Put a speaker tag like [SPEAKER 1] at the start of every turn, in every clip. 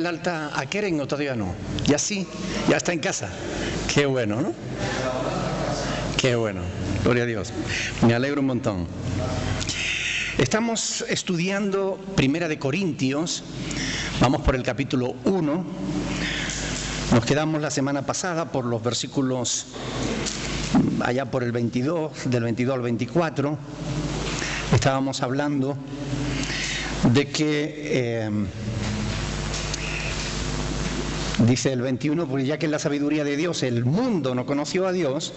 [SPEAKER 1] el alta a Keren o todavía no? Ya sí, ya está en casa. Qué bueno, ¿no? Qué bueno, gloria a Dios. Me alegro un montón. Estamos estudiando Primera de Corintios, vamos por el capítulo 1. Nos quedamos la semana pasada por los versículos allá por el 22, del 22 al 24. Estábamos hablando de que, dice el 21, porque ya que en la sabiduría de Dios el mundo no conoció a Dios,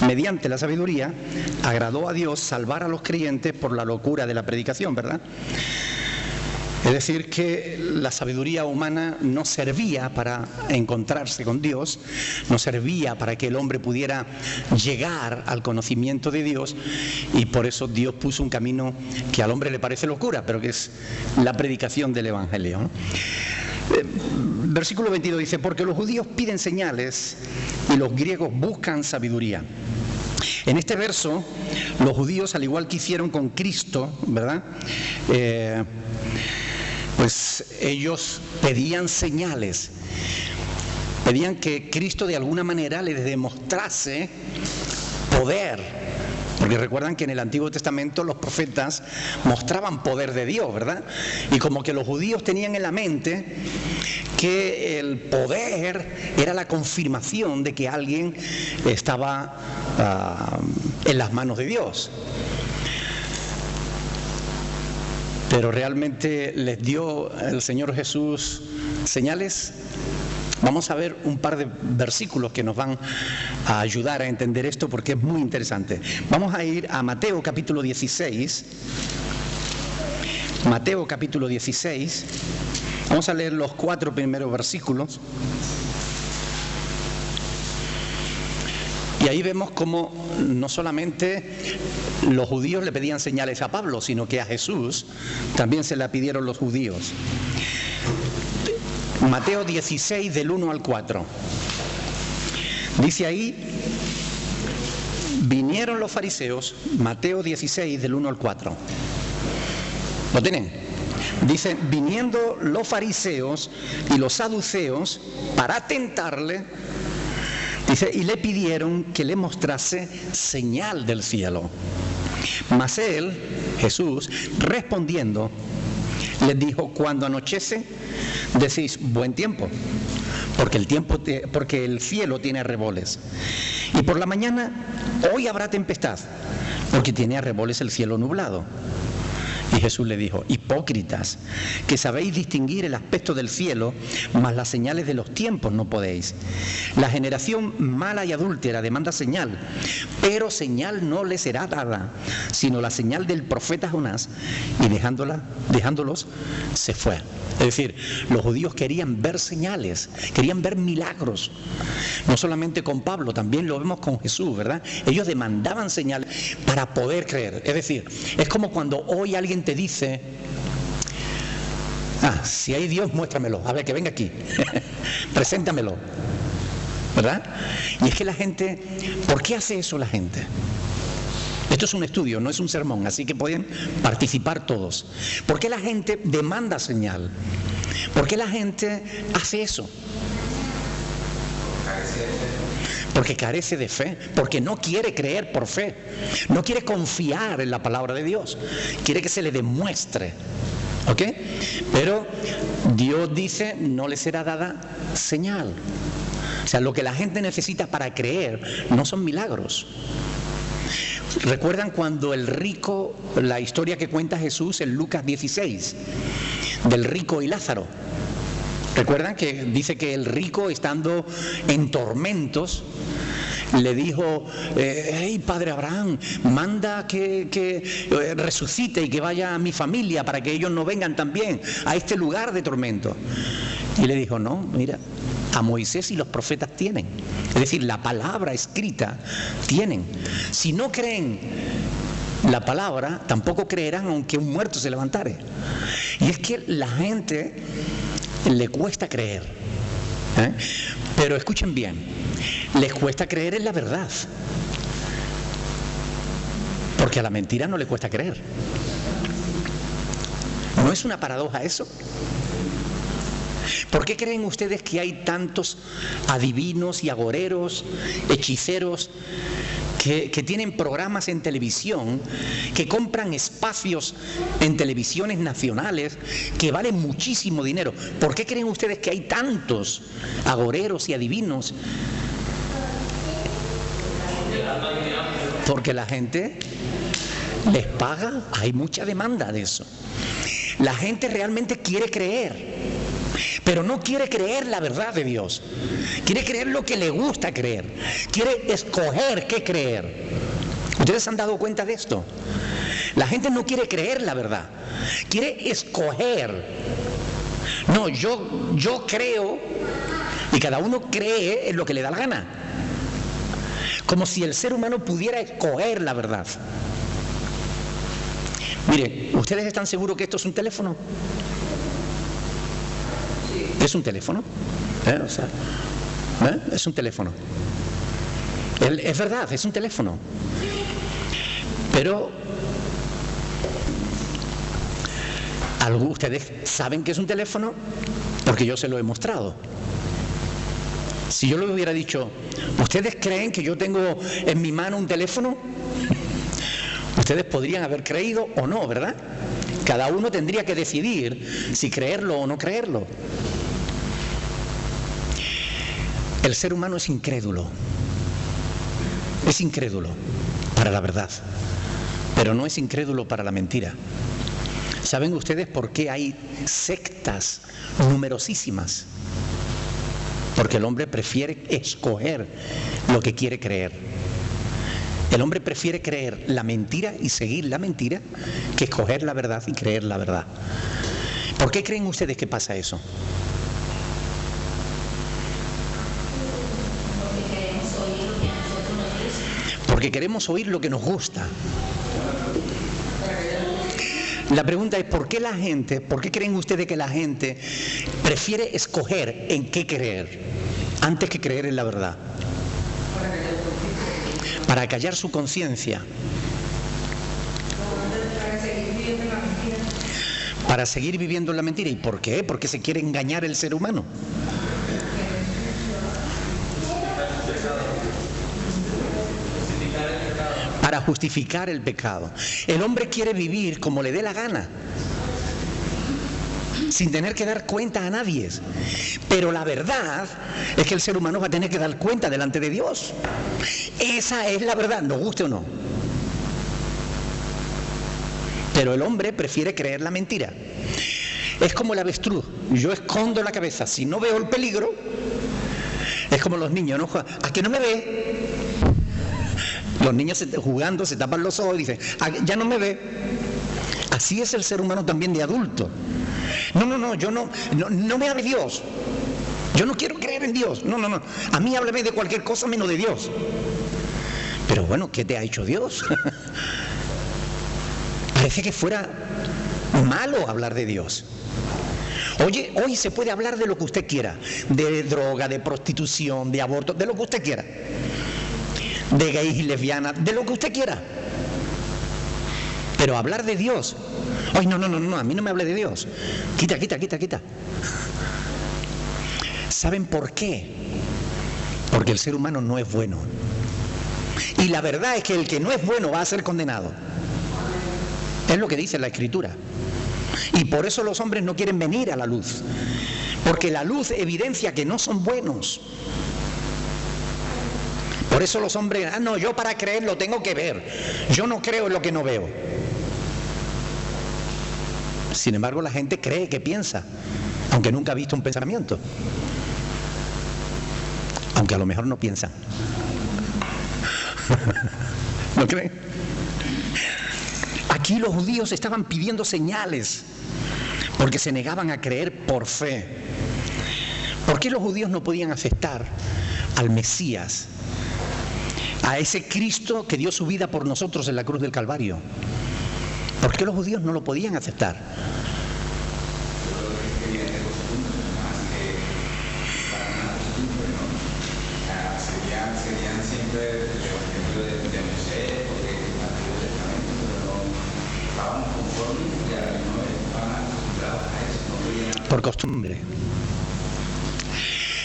[SPEAKER 1] mediante la sabiduría agradó a Dios salvar a los creyentes por la locura de la predicación, ¿verdad? Es decir, que la sabiduría humana no servía para encontrarse con Dios, no servía para que el hombre pudiera llegar al conocimiento de Dios, y por eso Dios puso un camino que al hombre le parece locura, pero que es la predicación del Evangelio, ¿no? Versículo 22 dice, porque los judíos piden señales y los griegos buscan sabiduría. En este verso, los judíos, al igual que hicieron con Cristo, ¿verdad? Pues ellos pedían señales, pedían que Cristo de alguna manera les demostrase poder, porque recuerdan que en el Antiguo Testamento los profetas mostraban poder de Dios, ¿verdad? Y como que los judíos tenían en la mente que el poder era la confirmación de que alguien estaba en las manos de Dios. Pero realmente les dio el Señor Jesús señales. Vamos a ver un par de versículos que nos van a ayudar a entender esto porque es muy interesante. Vamos a ir a Mateo capítulo 16. Mateo capítulo 16. Vamos a leer los 4 primeros versículos. Y ahí vemos cómo no solamente los judíos le pedían señales a Pablo, sino que a Jesús también se la pidieron los judíos. Mateo 16, del 1 al 4. Dice ahí, vinieron los fariseos, Mateo 16, del 1 al 4. ¿Lo tienen? Dice, viniendo los fariseos y los saduceos para tentarle, dice, y le pidieron que le mostrase señal del cielo. Mas él, Jesús, respondiendo, les dijo, cuando anochece, decís, buen tiempo, porque el cielo tiene arreboles. Y por la mañana, hoy habrá tempestad, porque tiene arreboles el cielo nublado. Y Jesús le dijo, hipócritas, que sabéis distinguir el aspecto del cielo, mas las señales de los tiempos no podéis. La generación mala y adúltera demanda señal, pero señal no le será dada, sino la señal del profeta Jonás, y dejándolos, se fue. Es decir, los judíos querían ver señales, querían ver milagros. No solamente con Pablo, también lo vemos con Jesús, ¿verdad? Ellos demandaban señales para poder creer. Es decir, es como cuando hoy alguien te dice, si hay Dios, muéstramelo, a ver, que venga aquí, preséntamelo, ¿verdad? Y es que la gente, ¿por qué hace eso la gente? Esto es un estudio, no es un sermón, así que pueden participar todos. ¿Por qué la gente demanda señal? ¿Por qué la gente hace eso? Porque carece de fe, porque no quiere creer por fe, no quiere confiar en la palabra de Dios, quiere que se le demuestre, ¿ok? Pero Dios dice, no le será dada señal. O sea, lo que la gente necesita para creer no son milagros. ¿Recuerdan cuando el rico, la historia que cuenta Jesús en Lucas 16, del rico y Lázaro? ¿Recuerdan que dice que el rico, estando en tormentos, le dijo, hey padre Abraham, manda que resucite y que vaya a mi familia para que ellos no vengan también a este lugar de tormento? Y le dijo, no, mira, a Moisés y los profetas tienen, es decir, la palabra escrita tienen. Si no creen la palabra, tampoco creerán aunque un muerto se levantare. Y es que la gente le cuesta creer, pero escuchen bien, les cuesta creer en la verdad, porque a la mentira no le cuesta creer. ¿No es una paradoja eso? ¿Por qué creen ustedes que hay tantos adivinos y agoreros, hechiceros, que tienen programas en televisión, que compran espacios en televisiones nacionales que valen muchísimo dinero? ¿Por qué creen ustedes que hay tantos agoreros y adivinos? Porque la gente les paga, hay mucha demanda de eso. La gente realmente quiere creer, pero no quiere creer la verdad de Dios. Quiere creer lo que le gusta creer. Quiere escoger qué creer. ¿Ustedes se han dado cuenta de esto? La gente no quiere creer la verdad. Quiere escoger. No, yo creo, y cada uno cree en lo que le da la gana. Como si el ser humano pudiera escoger la verdad. Mire, ¿ustedes están seguros que esto es un teléfono? ¿Es un teléfono? Es un teléfono. Es verdad, es un teléfono. Pero ustedes saben que es un teléfono porque yo se lo he mostrado. Si yo le hubiera dicho, ¿ustedes creen que yo tengo en mi mano un teléfono? Ustedes podrían haber creído o no, ¿verdad? Cada uno tendría que decidir si creerlo o no creerlo. El ser humano es incrédulo. Es incrédulo para la verdad, pero no es incrédulo para la mentira. ¿Saben ustedes por qué hay sectas numerosísimas? Porque el hombre prefiere escoger lo que quiere creer. El hombre prefiere creer la mentira y seguir la mentira que escoger la verdad y creer la verdad. ¿Por qué creen ustedes que pasa eso? Porque queremos oír lo que nos gusta. La pregunta es, ¿por qué creen ustedes que la gente prefiere escoger en qué creer antes que creer en la verdad? Para callar su conciencia. Para seguir viviendo en la mentira. ¿Y por qué? Porque se quiere engañar el ser humano. Para justificar el pecado. El hombre quiere vivir como le dé la gana, sin tener que dar cuenta a nadie. Pero la verdad es que el ser humano va a tener que dar cuenta delante de Dios. Esa es la verdad, nos guste o no. Pero el hombre prefiere creer la mentira. Es como el avestruz. Yo escondo la cabeza. Si no veo el peligro, es como los niños, ¿no? ¿A que no me ve? Los niños jugando se tapan los ojos y dicen, ya no me ve. Así es el ser humano también de adulto. No, yo no me hable Dios. Yo no quiero creer en Dios. No. A mí háblame de cualquier cosa menos de Dios. Pero bueno, ¿qué te ha hecho Dios? Parece que fuera malo hablar de Dios. Oye, hoy se puede hablar de lo que usted quiera. De droga, de prostitución, de aborto, de lo que usted quiera. De gays y lesbianas, de lo que usted quiera. Pero hablar de Dios, ay, no, a mí no me hable de Dios. Quita. ¿Saben por qué? Porque el ser humano no es bueno. Y la verdad es que el que no es bueno va a ser condenado. Es lo que dice la Escritura. Y por eso los hombres no quieren venir a la luz. Porque la luz evidencia que no son buenos. Por eso los hombres, yo para creer lo tengo que ver. Yo no creo en lo que no veo. Sin embargo, la gente cree que piensa, aunque nunca ha visto un pensamiento. Aunque a lo mejor no piensan. ¿No creen? Aquí los judíos estaban pidiendo señales porque se negaban a creer por fe. ¿Por qué los judíos no podían aceptar al Mesías, a ese Cristo que dio su vida por nosotros en la cruz del Calvario? ¿Por qué los judíos no lo podían aceptar?
[SPEAKER 2] Serían siempre el Evangelio de Moisés, porque el Antiguo Testamento, pero no estaban conformes, ya no estaban acostumbrados a eso, no podían.
[SPEAKER 1] Por costumbre.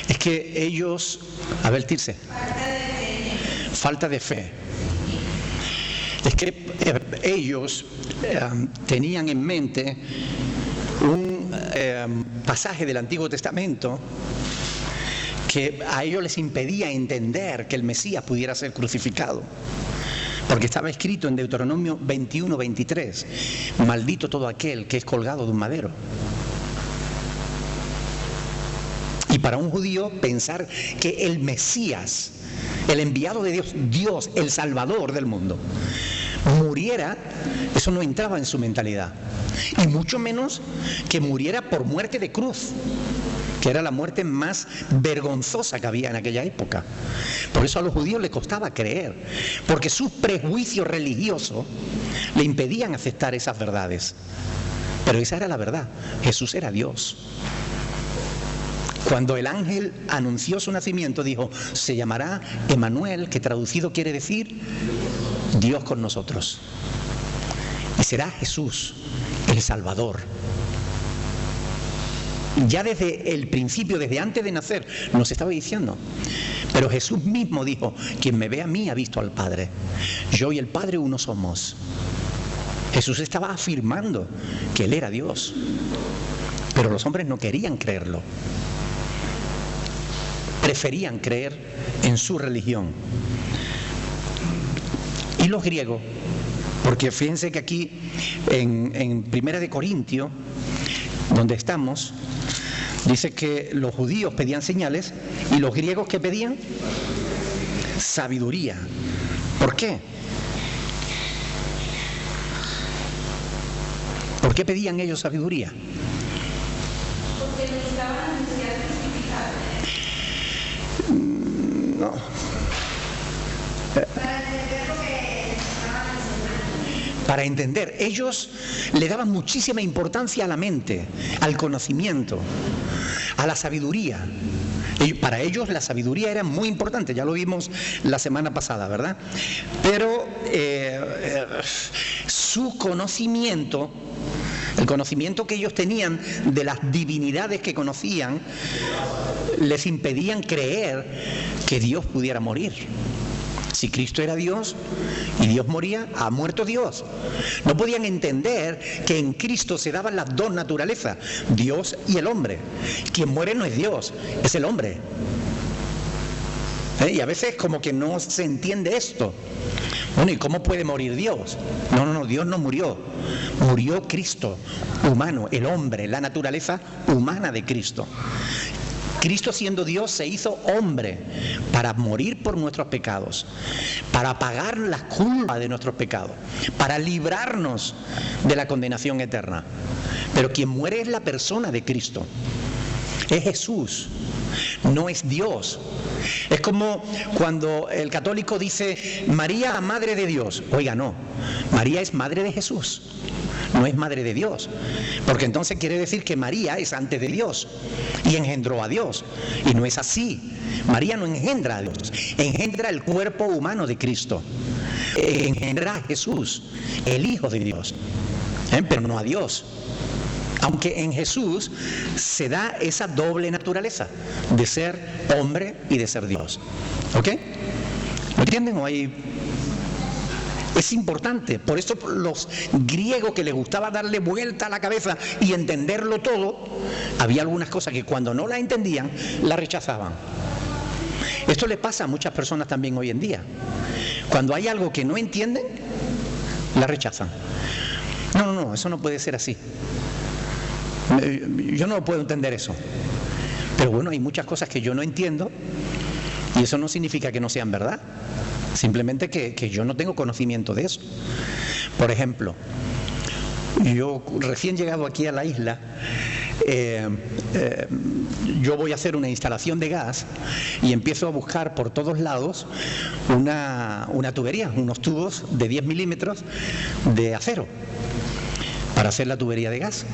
[SPEAKER 1] Es que ellos, a ver, Tirse, falta de fe. Es que ellos tenían en mente un pasaje del Antiguo Testamento que a ellos les impedía entender que el Mesías pudiera ser crucificado. Porque estaba escrito en Deuteronomio 21:23, maldito todo aquel que es colgado de un madero. Y para un judío pensar que el Mesías, el enviado de Dios, Dios, el Salvador del mundo, muriera, eso no entraba en su mentalidad. Y mucho menos que muriera por muerte de cruz, que era la muerte más vergonzosa que había en aquella época. Por eso a los judíos les costaba creer, porque sus prejuicios religiosos le impedían aceptar esas verdades. Pero esa era la verdad, Jesús era Dios. Cuando el ángel anunció su nacimiento, dijo, se llamará Emmanuel, que traducido quiere decir Dios con nosotros. Y será Jesús, el Salvador. Ya desde el principio, desde antes de nacer, nos estaba diciendo. Pero Jesús mismo dijo, quien me ve a mí ha visto al Padre. Yo y el Padre uno somos. Jesús estaba afirmando que Él era Dios. Pero los hombres no querían creerlo. Preferían creer en su religión. Y los griegos, porque fíjense que aquí en Primera de Corintios, donde estamos, dice que los judíos pedían señales y los griegos ¿qué pedían? Sabiduría. ¿Por qué? ¿Por qué pedían ellos sabiduría?
[SPEAKER 3] Porque necesitaban la necesidad de justificar.
[SPEAKER 1] No.
[SPEAKER 3] Para entender lo que necesitaban enseñar.
[SPEAKER 1] Para entender, ellos le daban muchísima importancia a la mente, al conocimiento, a la sabiduría. Y para ellos la sabiduría era muy importante, ya lo vimos la semana pasada, ¿verdad? Pero su conocimiento, el conocimiento que ellos tenían de las divinidades que conocían, les impedían creer que Dios pudiera morir. Si Cristo era Dios y Dios moría, ha muerto Dios. No podían entender que en Cristo se daban las dos naturalezas, Dios y el hombre. Quien muere no es Dios, es el hombre. Y a veces como que no se entiende esto. Bueno, ¿y cómo puede morir Dios? No, Dios no murió. Murió Cristo, humano, el hombre, la naturaleza humana de Cristo. Cristo siendo Dios se hizo hombre para morir por nuestros pecados, para pagar la culpa de nuestros pecados, para librarnos de la condenación eterna. Pero quien muere es la persona de Cristo, es Jesús, no es Dios. Es como cuando el católico dice María, madre de Dios. Oiga, no, María es madre de Jesús, no es madre de Dios, porque entonces quiere decir que María es antes de Dios y engendró a Dios, y no es así. María no engendra a Dios, engendra el cuerpo humano de Cristo, engendra a Jesús, el Hijo de Dios, pero no a Dios. Aunque en Jesús se da esa doble naturaleza de ser hombre y de ser Dios. ¿Ok? ¿Lo entienden o hay? Es importante, por eso los griegos que les gustaba darle vuelta a la cabeza y entenderlo todo, había algunas cosas que cuando no las entendían, las rechazaban. Esto le pasa a muchas personas también hoy en día. Cuando hay algo que no entienden, la rechazan. No, eso no puede ser así. Yo no puedo entender eso. Pero bueno, hay muchas cosas que yo no entiendo y eso no significa que no sean verdad. Simplemente que yo no tengo conocimiento de eso. Por ejemplo, yo recién llegado aquí a la isla, yo voy a hacer una instalación de gas y empiezo a buscar por todos lados una tubería, unos tubos de 10 milímetros de acero para hacer la tubería de gas.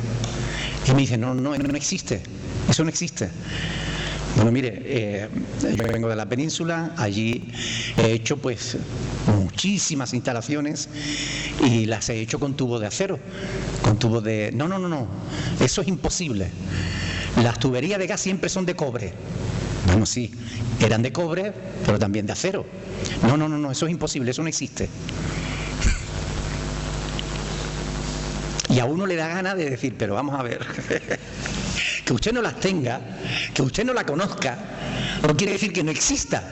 [SPEAKER 1] Y me dicen, no existe, eso no existe. Bueno, mire, yo vengo de la península, allí he hecho pues muchísimas instalaciones y las he hecho con tubo de acero, con tubo de... No, eso es imposible. Las tuberías de gas siempre son de cobre. Bueno, sí, eran de cobre, pero también de acero. No, eso es imposible, eso no existe. Y a uno le da ganas de decir, pero vamos a ver, que usted no las tenga, que usted no la conozca, no quiere decir que no exista,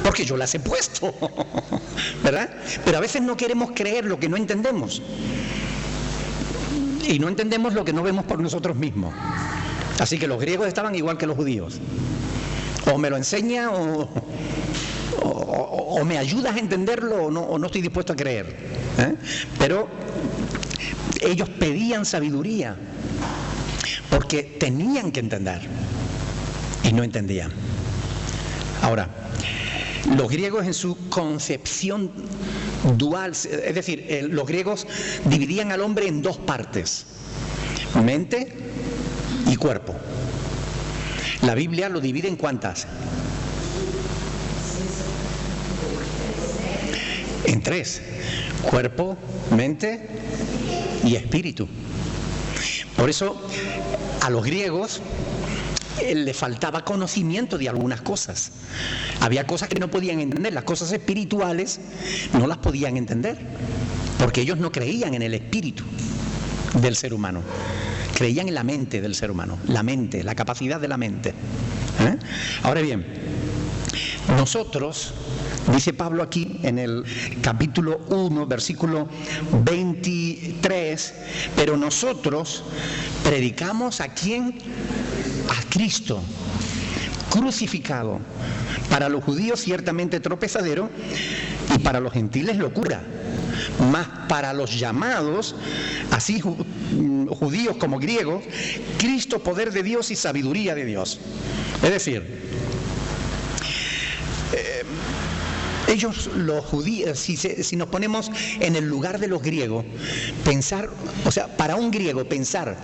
[SPEAKER 1] porque yo las he puesto, ¿verdad? Pero a veces no queremos creer lo que no entendemos. Y no entendemos lo que no vemos por nosotros mismos. Así que los griegos estaban igual que los judíos. O me lo enseña o me ayudas a entenderlo o no estoy dispuesto a creer. Pero ellos pedían sabiduría porque tenían que entender y no entendían. Ahora, los griegos en su concepción dual, es decir, los griegos dividían al hombre en dos partes, mente y cuerpo. La Biblia lo divide en ¿cuántas? En tres: cuerpo, mente y espíritu. Por eso a los griegos le faltaba conocimiento de algunas cosas. Había cosas que no podían entender, las cosas espirituales no las podían entender, porque ellos no creían en el espíritu del ser humano, creían en la mente del ser humano, la mente, la capacidad de la mente. Ahora bien, nosotros, dice Pablo aquí en el capítulo 1, versículo 23, pero nosotros predicamos ¿a quién? A Cristo crucificado, para los judíos ciertamente tropezadero y para los gentiles locura, mas para los llamados, así judíos como griegos, Cristo poder de Dios y sabiduría de Dios. Es decir, ellos, los judíos, si nos ponemos en el lugar de los griegos, pensar, o sea, para un griego pensar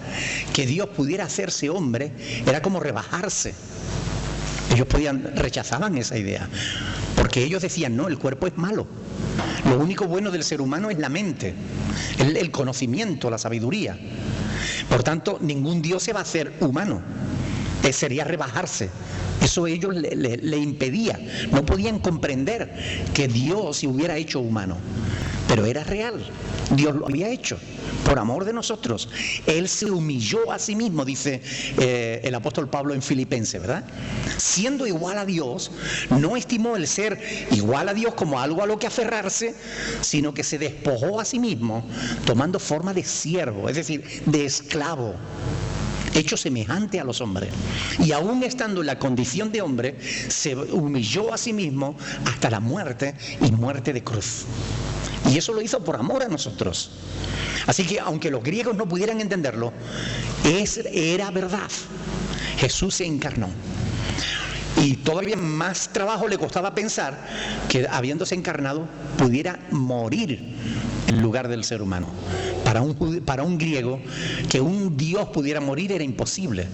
[SPEAKER 1] que Dios pudiera hacerse hombre era como rebajarse. Ellos rechazaban esa idea, porque ellos decían, no, el cuerpo es malo. Lo único bueno del ser humano es la mente, el conocimiento, la sabiduría. Por tanto, ningún Dios se va a hacer humano. Sería rebajarse. Eso a ellos le impedía. No podían comprender que Dios se hubiera hecho humano. Pero era real. Dios lo había hecho por amor de nosotros. Él se humilló a sí mismo, dice el apóstol Pablo en Filipenses, ¿verdad? Siendo igual a Dios, no estimó el ser igual a Dios como algo a lo que aferrarse, sino que se despojó a sí mismo, tomando forma de siervo, es decir, de esclavo, hecho semejante a los hombres. Y aún estando en la condición de hombre, se humilló a sí mismo hasta la muerte, y muerte de cruz. Y eso lo hizo por amor a nosotros. Así que aunque los griegos no pudieran entenderlo, era verdad. Jesús se encarnó. Y todavía más trabajo le costaba pensar que habiéndose encarnado pudiera morir en lugar del ser humano. Para un griego, que un Dios pudiera morir era imposible.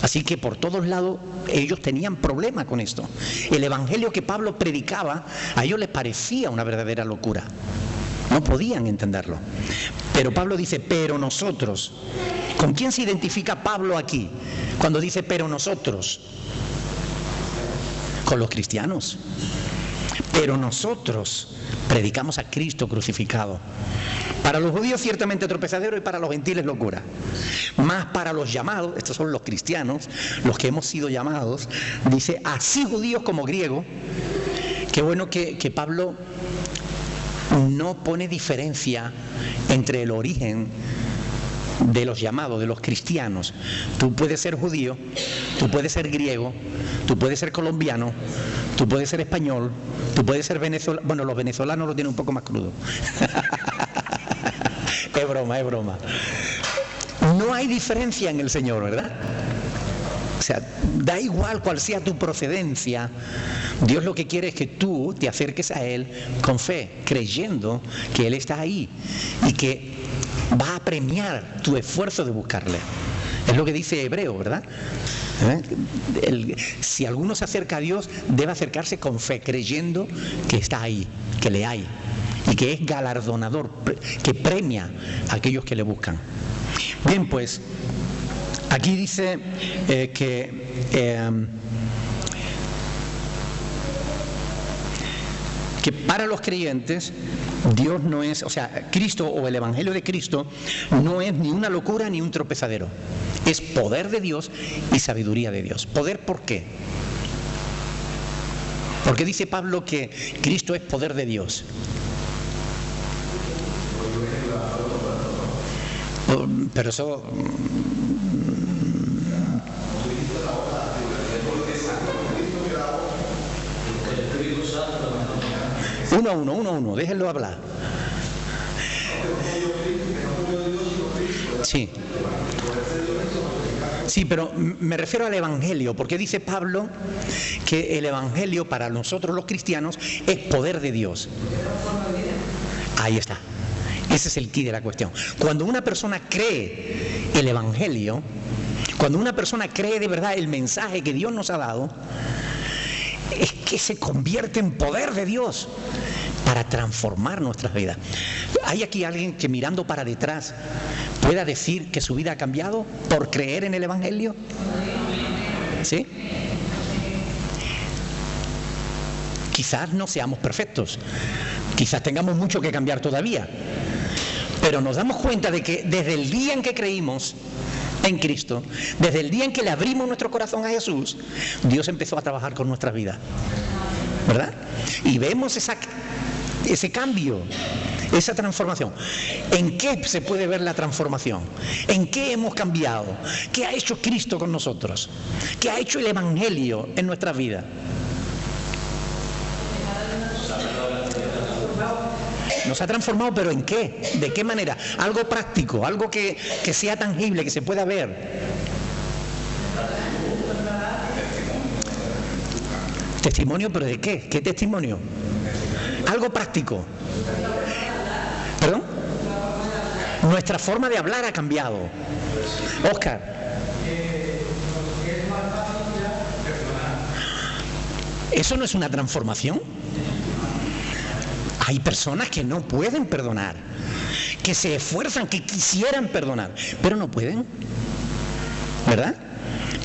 [SPEAKER 1] Así que por todos lados ellos tenían problemas con esto. El evangelio que Pablo predicaba a ellos les parecía una verdadera locura. No podían entenderlo. Pero Pablo dice, pero nosotros. ¿Con quién se identifica Pablo aquí cuando dice pero nosotros? Con los cristianos. Pero nosotros predicamos a Cristo crucificado. Para los judíos ciertamente tropezadero y para los gentiles locura. Más para los llamados, estos son los cristianos, los que hemos sido llamados, dice, así judíos como griegos. Qué bueno que Pablo no pone diferencia entre el origen de los llamados, de los cristianos. Tú puedes ser judío, tú puedes ser griego, tú puedes ser colombiano, tú puedes ser español, tú puedes ser venezolano. Bueno, los venezolanos lo tienen un poco más crudo. Es broma, es broma. No hay diferencia en el Señor, ¿verdad? O sea, da igual cuál sea tu procedencia. Dios lo que quiere es que tú te acerques a Él con fe, creyendo que Él está ahí y que va a premiar tu esfuerzo de buscarle. Es lo que dice Hebreo, ¿verdad? Si alguno se acerca a Dios, debe acercarse con fe, creyendo que está ahí, que le hay y que es galardonador, que premia a aquellos que le buscan. Bien, pues aquí dice que que para los creyentes Dios no es, o sea, Cristo o el Evangelio de Cristo no es ni una locura ni un tropezadero. Es poder de Dios y sabiduría de Dios. ¿Poder por qué? Porque dice Pablo que Cristo es poder de Dios. Pero eso... Uno a uno, déjenlo hablar. Sí. Sí, pero me refiero al Evangelio, porque dice Pablo que el Evangelio para nosotros los cristianos es poder de Dios. Ahí está. Ese es el quid de la cuestión. Cuando una persona cree el Evangelio, cuando una persona cree de verdad el mensaje que Dios nos ha dado, es que se convierte en poder de Dios para transformar nuestras vidas. ¿Hay aquí alguien que mirando para detrás pueda decir que su vida ha cambiado por creer en el Evangelio? ¿Sí? Quizás no seamos perfectos, quizás tengamos mucho que cambiar todavía, pero nos damos cuenta de que desde el día en que creímos en Cristo, desde el día en que le abrimos nuestro corazón a Jesús, Dios empezó a trabajar con nuestras vidas, ¿verdad? Y vemos ese cambio, esa transformación. ¿En qué se puede ver la transformación? ¿En qué hemos cambiado? ¿Qué ha hecho Cristo con nosotros? ¿Qué ha hecho el Evangelio en nuestras vidas? Nos ha transformado, pero ¿en qué? ¿De qué manera? Algo práctico, algo que sea tangible, que se pueda ver. ¿Testimonio? ¿Pero de qué? ¿Qué testimonio? Algo práctico. ¿Perdón? Nuestra forma de hablar ha cambiado. Óscar. ¿Eso no es una transformación? Hay personas que no pueden perdonar, que se esfuerzan, que quisieran perdonar, pero no pueden, ¿verdad?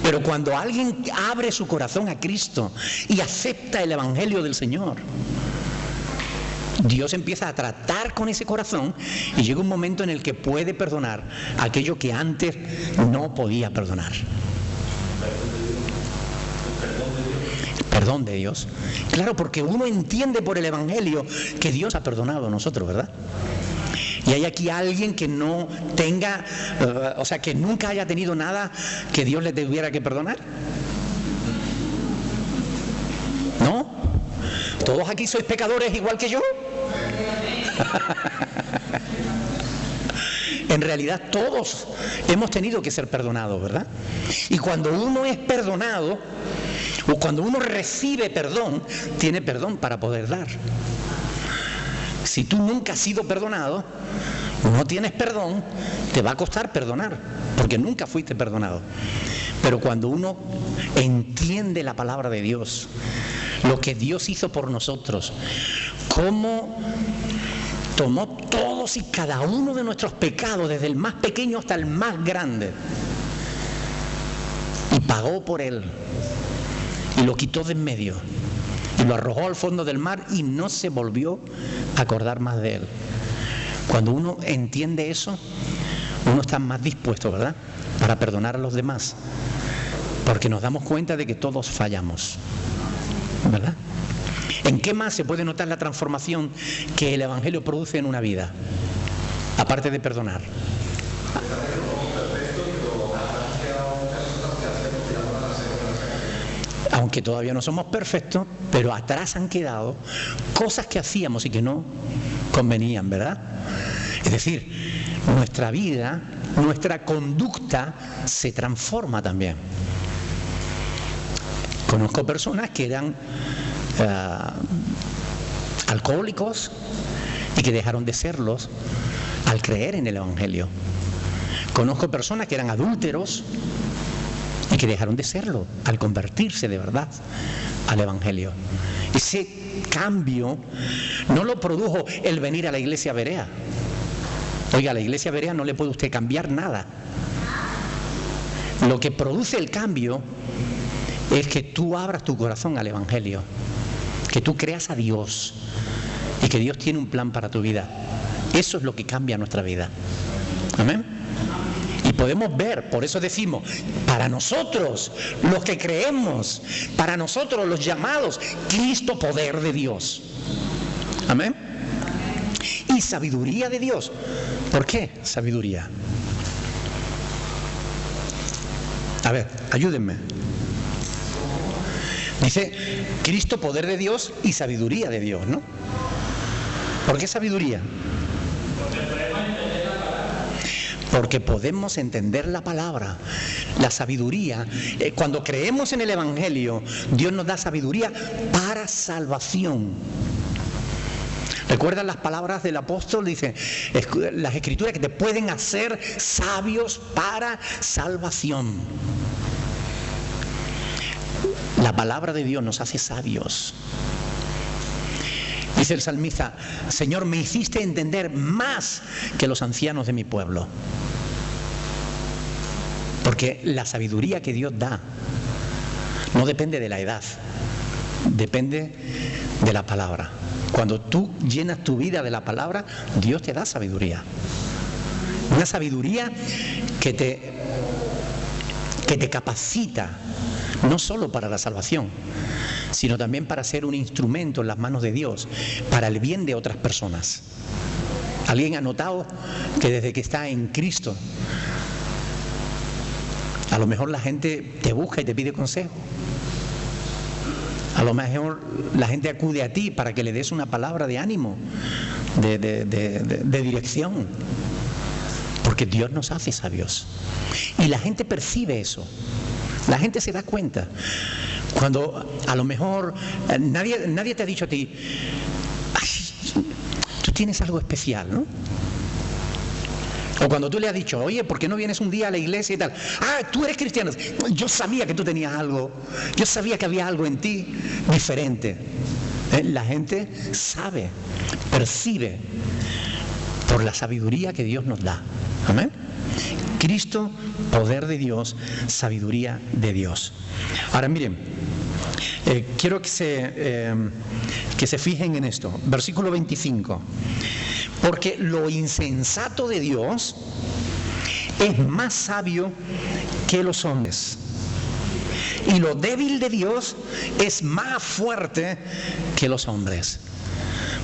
[SPEAKER 1] Pero cuando alguien abre su corazón a Cristo y acepta el Evangelio del Señor, Dios empieza a tratar con ese corazón y llega un momento en el que puede perdonar aquello que antes no podía perdonar. Perdón de Dios. Claro, porque uno entiende por el Evangelio que Dios ha perdonado a nosotros, ¿verdad? Y hay aquí alguien que no tenga, o sea, que nunca haya tenido nada que Dios le tuviera que perdonar. ¿No? ¿Todos aquí sois pecadores igual que yo? En realidad todos hemos tenido que ser perdonados, ¿verdad? Y cuando uno es perdonado, o cuando uno recibe perdón, tiene perdón para poder dar. Si tú nunca has sido perdonado, no tienes perdón, te va a costar perdonar, porque nunca fuiste perdonado. Pero cuando uno entiende la palabra de Dios, lo que Dios hizo por nosotros, cómo tomó todos y cada uno de nuestros pecados, desde el más pequeño hasta el más grande, y pagó por él, y lo quitó de en medio, y lo arrojó al fondo del mar, y no se volvió a acordar más de él. Cuando uno entiende eso, uno está más dispuesto, ¿verdad?, para perdonar a los demás, porque nos damos cuenta de que todos fallamos, ¿verdad? ¿En qué más se puede notar la transformación que el Evangelio produce en una vida? Aparte de perdonar. Aunque todavía no somos perfectos, pero atrás han quedado cosas que hacíamos y que no convenían, ¿verdad? Es decir, nuestra vida, nuestra conducta se transforma también. Conozco personas que eran alcohólicos y que dejaron de serlos al creer en el Evangelio. Conozco personas que eran adúlteros y que dejaron de serlo al convertirse de verdad al Evangelio. Ese cambio no lo produjo el venir a la iglesia Berea. Oiga, a la iglesia Berea no le puede usted cambiar nada. Lo que produce el cambio es que tú abras tu corazón al Evangelio que tú creas a Dios y que Dios tiene un plan para tu vida. Eso es lo que cambia nuestra vida. Amén. Y podemos ver, por eso decimos, para nosotros, los que creemos, para nosotros los llamados, Cristo, poder de Dios. Amén. Y sabiduría de Dios. ¿Por qué sabiduría? A ver, ayúdenme. Dice Cristo, poder de Dios y sabiduría de Dios, ¿no? ¿Por qué sabiduría? Porque podemos entender la palabra. La sabiduría, cuando creemos en el Evangelio, Dios nos da sabiduría para salvación. ¿Recuerdan las palabras del apóstol? Dice, las escrituras que te pueden hacer sabios para salvación. La palabra de Dios nos hace sabios. Dice el salmista, Señor, me hiciste entender más que los ancianos de mi pueblo. Porque la sabiduría que Dios da no depende de la edad, depende de la palabra. Cuando tú llenas tu vida de la palabra, Dios te da sabiduría. Una sabiduría que te capacita, no solo para la salvación, sino también para ser un instrumento en las manos de Dios, para el bien de otras personas. ¿Alguien ha notado que desde que está en Cristo, a lo mejor la gente te busca y te pide consejo? A lo mejor la gente acude a ti para que le des una palabra de ánimo, de dirección. Porque Dios nos hace sabios. Y la gente percibe eso. La gente se da cuenta. Cuando a lo mejor nadie te ha dicho a ti, ay, tú tienes algo especial, ¿no? O cuando tú le has dicho, oye, ¿por qué no vienes un día a la iglesia y tal? Ah, tú eres cristiano. Yo sabía que tú tenías algo. Yo sabía que había algo en ti diferente. La gente sabe, percibe por la sabiduría que Dios nos da. Amén. Cristo, poder de Dios, sabiduría de Dios. Ahora miren, quiero que se fijen en esto. Versículo 25. Porque lo insensato de Dios es más sabio que los hombres. Y lo débil de Dios es más fuerte que los hombres.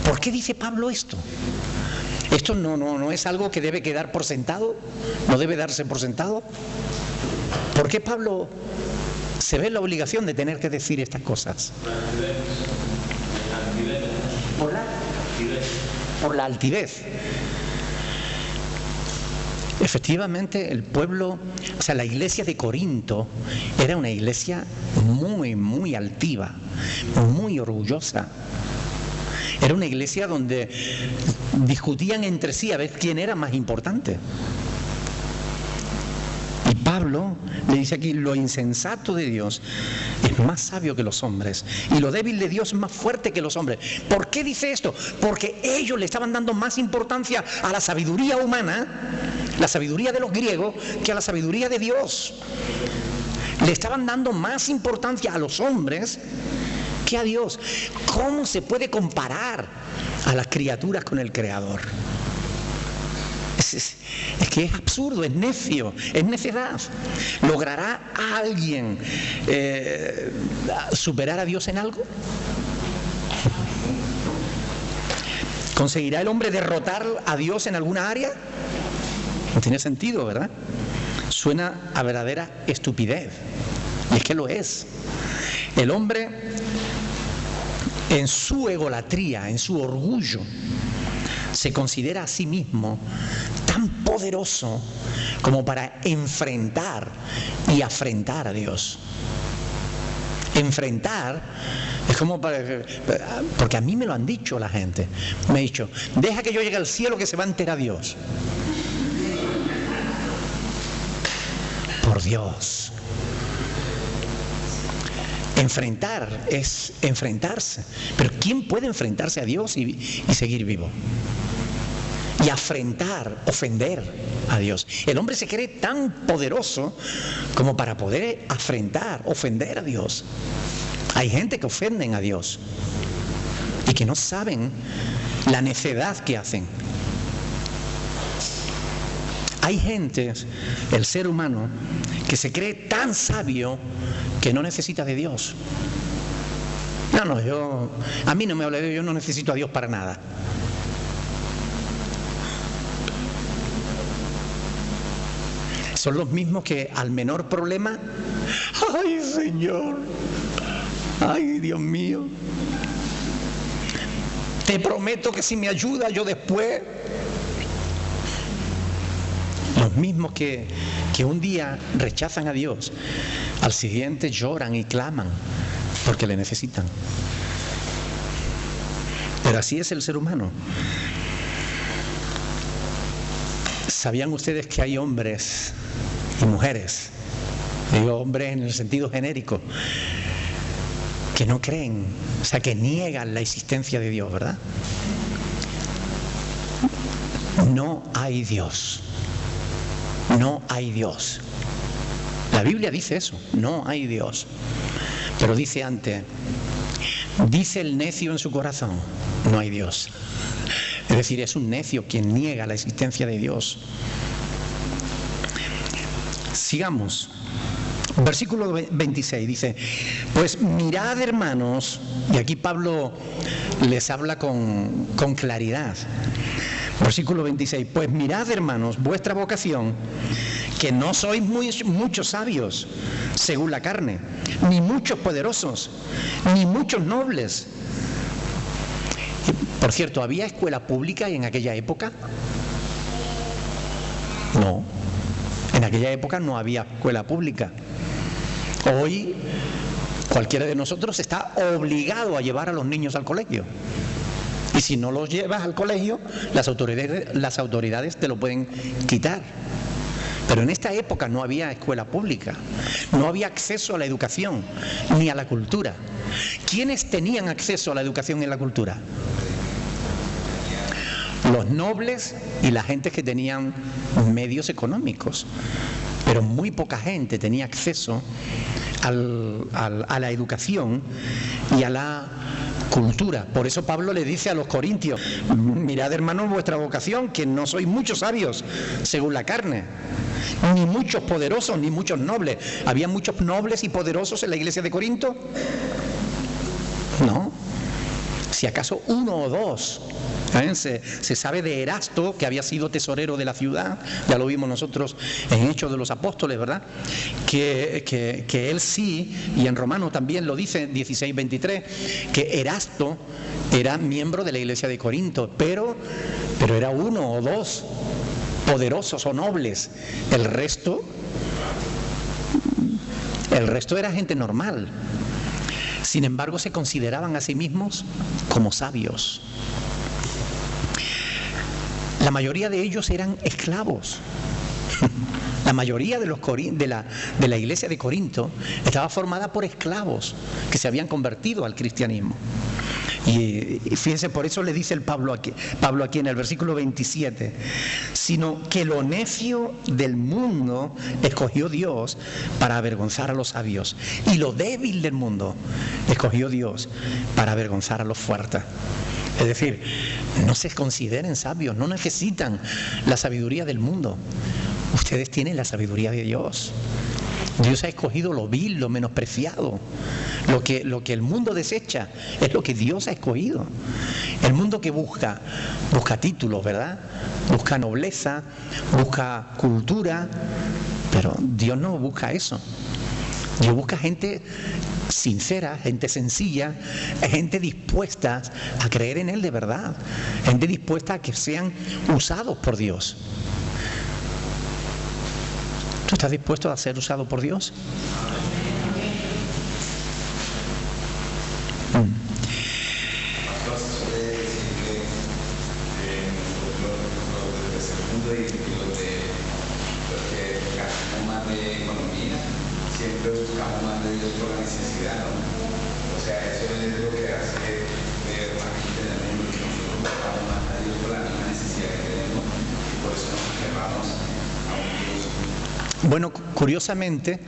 [SPEAKER 1] ¿Por qué dice Pablo esto? Esto no es algo que debe quedar por sentado, no debe darse por sentado. ¿Por qué Pablo se ve en la obligación de tener que decir estas cosas? Por la altivez. Efectivamente, el pueblo, o sea, la iglesia de Corinto era una iglesia muy, muy altiva, muy orgullosa. Era una iglesia donde discutían entre sí a ver quién era más importante. Y Pablo le dice aquí, lo insensato de Dios es más sabio que los hombres y lo débil de Dios es más fuerte que los hombres. ¿Por qué dice esto? Porque ellos le estaban dando más importancia a la sabiduría humana, la sabiduría de los griegos, que a la sabiduría de Dios. Le estaban dando más importancia a los hombres que a Dios. ¿Cómo se puede comparar a las criaturas con el Creador? Es que es absurdo, es necio, es necedad. ¿Logrará alguien superar a Dios en algo? ¿Conseguirá el hombre derrotar a Dios en alguna área? No tiene sentido, ¿verdad? Suena a verdadera estupidez. Y es que lo es. El hombre, en su egolatría, en su orgullo, se considera a sí mismo tan poderoso como para enfrentar y afrentar a Dios. Enfrentar es como porque a mí me lo han dicho la gente. Me ha dicho, deja que yo llegue al cielo que se va a enterar Dios. Por Dios. Enfrentar es enfrentarse. Pero ¿quién puede enfrentarse a Dios y seguir vivo? Y afrentar, ofender a Dios. El hombre se cree tan poderoso como para poder afrentar, ofender a Dios. Hay gente que ofenden a Dios. que no saben la necedad que hacen. Hay gente, el ser humano, que se cree tan sabio que no necesita de Dios. A mí no me habla de Dios, yo no necesito a Dios para nada. Son los mismos que al menor problema, ¡ay, Señor! ¡Ay, Dios mío! Te prometo que si me ayuda yo después... Los mismos que un día rechazan a Dios, al siguiente lloran y claman porque le necesitan. Pero así es el ser humano. ¿Sabían ustedes que hay hombres y mujeres, digo hombres en el sentido genérico, que no creen, o sea, que niegan la existencia de Dios, ¿verdad? No hay Dios. No hay Dios. La Biblia dice eso, no hay Dios. Pero dice antes, dice el necio en su corazón, no hay Dios. Es decir, es un necio quien niega la existencia de Dios. Sigamos. Versículo 26 dice, pues mirad, hermanos, y aquí Pablo les habla con claridad. Versículo 26, pues mirad, hermanos, vuestra vocación, que no sois muchos sabios, según la carne, ni muchos poderosos, ni muchos nobles. Por cierto, ¿había escuela pública en aquella época? No, en aquella época no había escuela pública. Hoy, cualquiera de nosotros está obligado a llevar a los niños al colegio. Y si no los llevas al colegio, las autoridades te lo pueden quitar. Pero en esta época no había escuela pública, no había acceso a la educación ni a la cultura. ¿Quiénes tenían acceso a la educación y la cultura? Los nobles y la gente que tenían medios económicos. Pero muy poca gente tenía acceso a la educación y a la cultura. Por eso Pablo le dice a los corintios, mirad, hermanos, vuestra vocación, que no sois muchos sabios según la carne, ni muchos poderosos, ni muchos nobles. ¿Había muchos nobles y poderosos en la iglesia de Corinto? No. Si acaso uno o dos. Se sabe de Erasto, que había sido tesorero de la ciudad, ya lo vimos nosotros en Hechos de los Apóstoles, ¿verdad? Que él sí, y en Romanos también lo dice, 16:23, que Erasto era miembro de la iglesia de Corinto, pero era uno o dos poderosos o nobles. El resto era gente normal. Sin embargo, se consideraban a sí mismos como sabios. La mayoría de ellos eran esclavos. La mayoría de la iglesia de Corinto estaba formada por esclavos que se habían convertido al cristianismo. Y fíjense, por eso le dice Pablo aquí en el versículo 27, sino que lo necio del mundo escogió Dios para avergonzar a los sabios, y lo débil del mundo escogió Dios para avergonzar a los fuertes. Es decir, no se consideren sabios, no necesitan la sabiduría del mundo. Ustedes tienen la sabiduría de Dios. Dios ha escogido lo vil, lo menospreciado. Lo que el mundo desecha es lo que Dios ha escogido. El mundo que busca títulos, ¿verdad? Busca nobleza, busca cultura, pero Dios no busca eso. Dios busca gente sincera, gente sencilla, gente dispuesta a creer en Él de verdad, gente dispuesta a que sean usados por Dios. ¿Tú estás dispuesto a ser usado por Dios?
[SPEAKER 2] Siempre buscamos más de Dios por la necesidad, ¿no? O sea, eso es lo que hace ver la gente del mundo, que nosotros buscamos más a Dios por la misma necesidad que tenemos, y por eso nos aferramos a un Dios.
[SPEAKER 1] Bueno, curiosamente,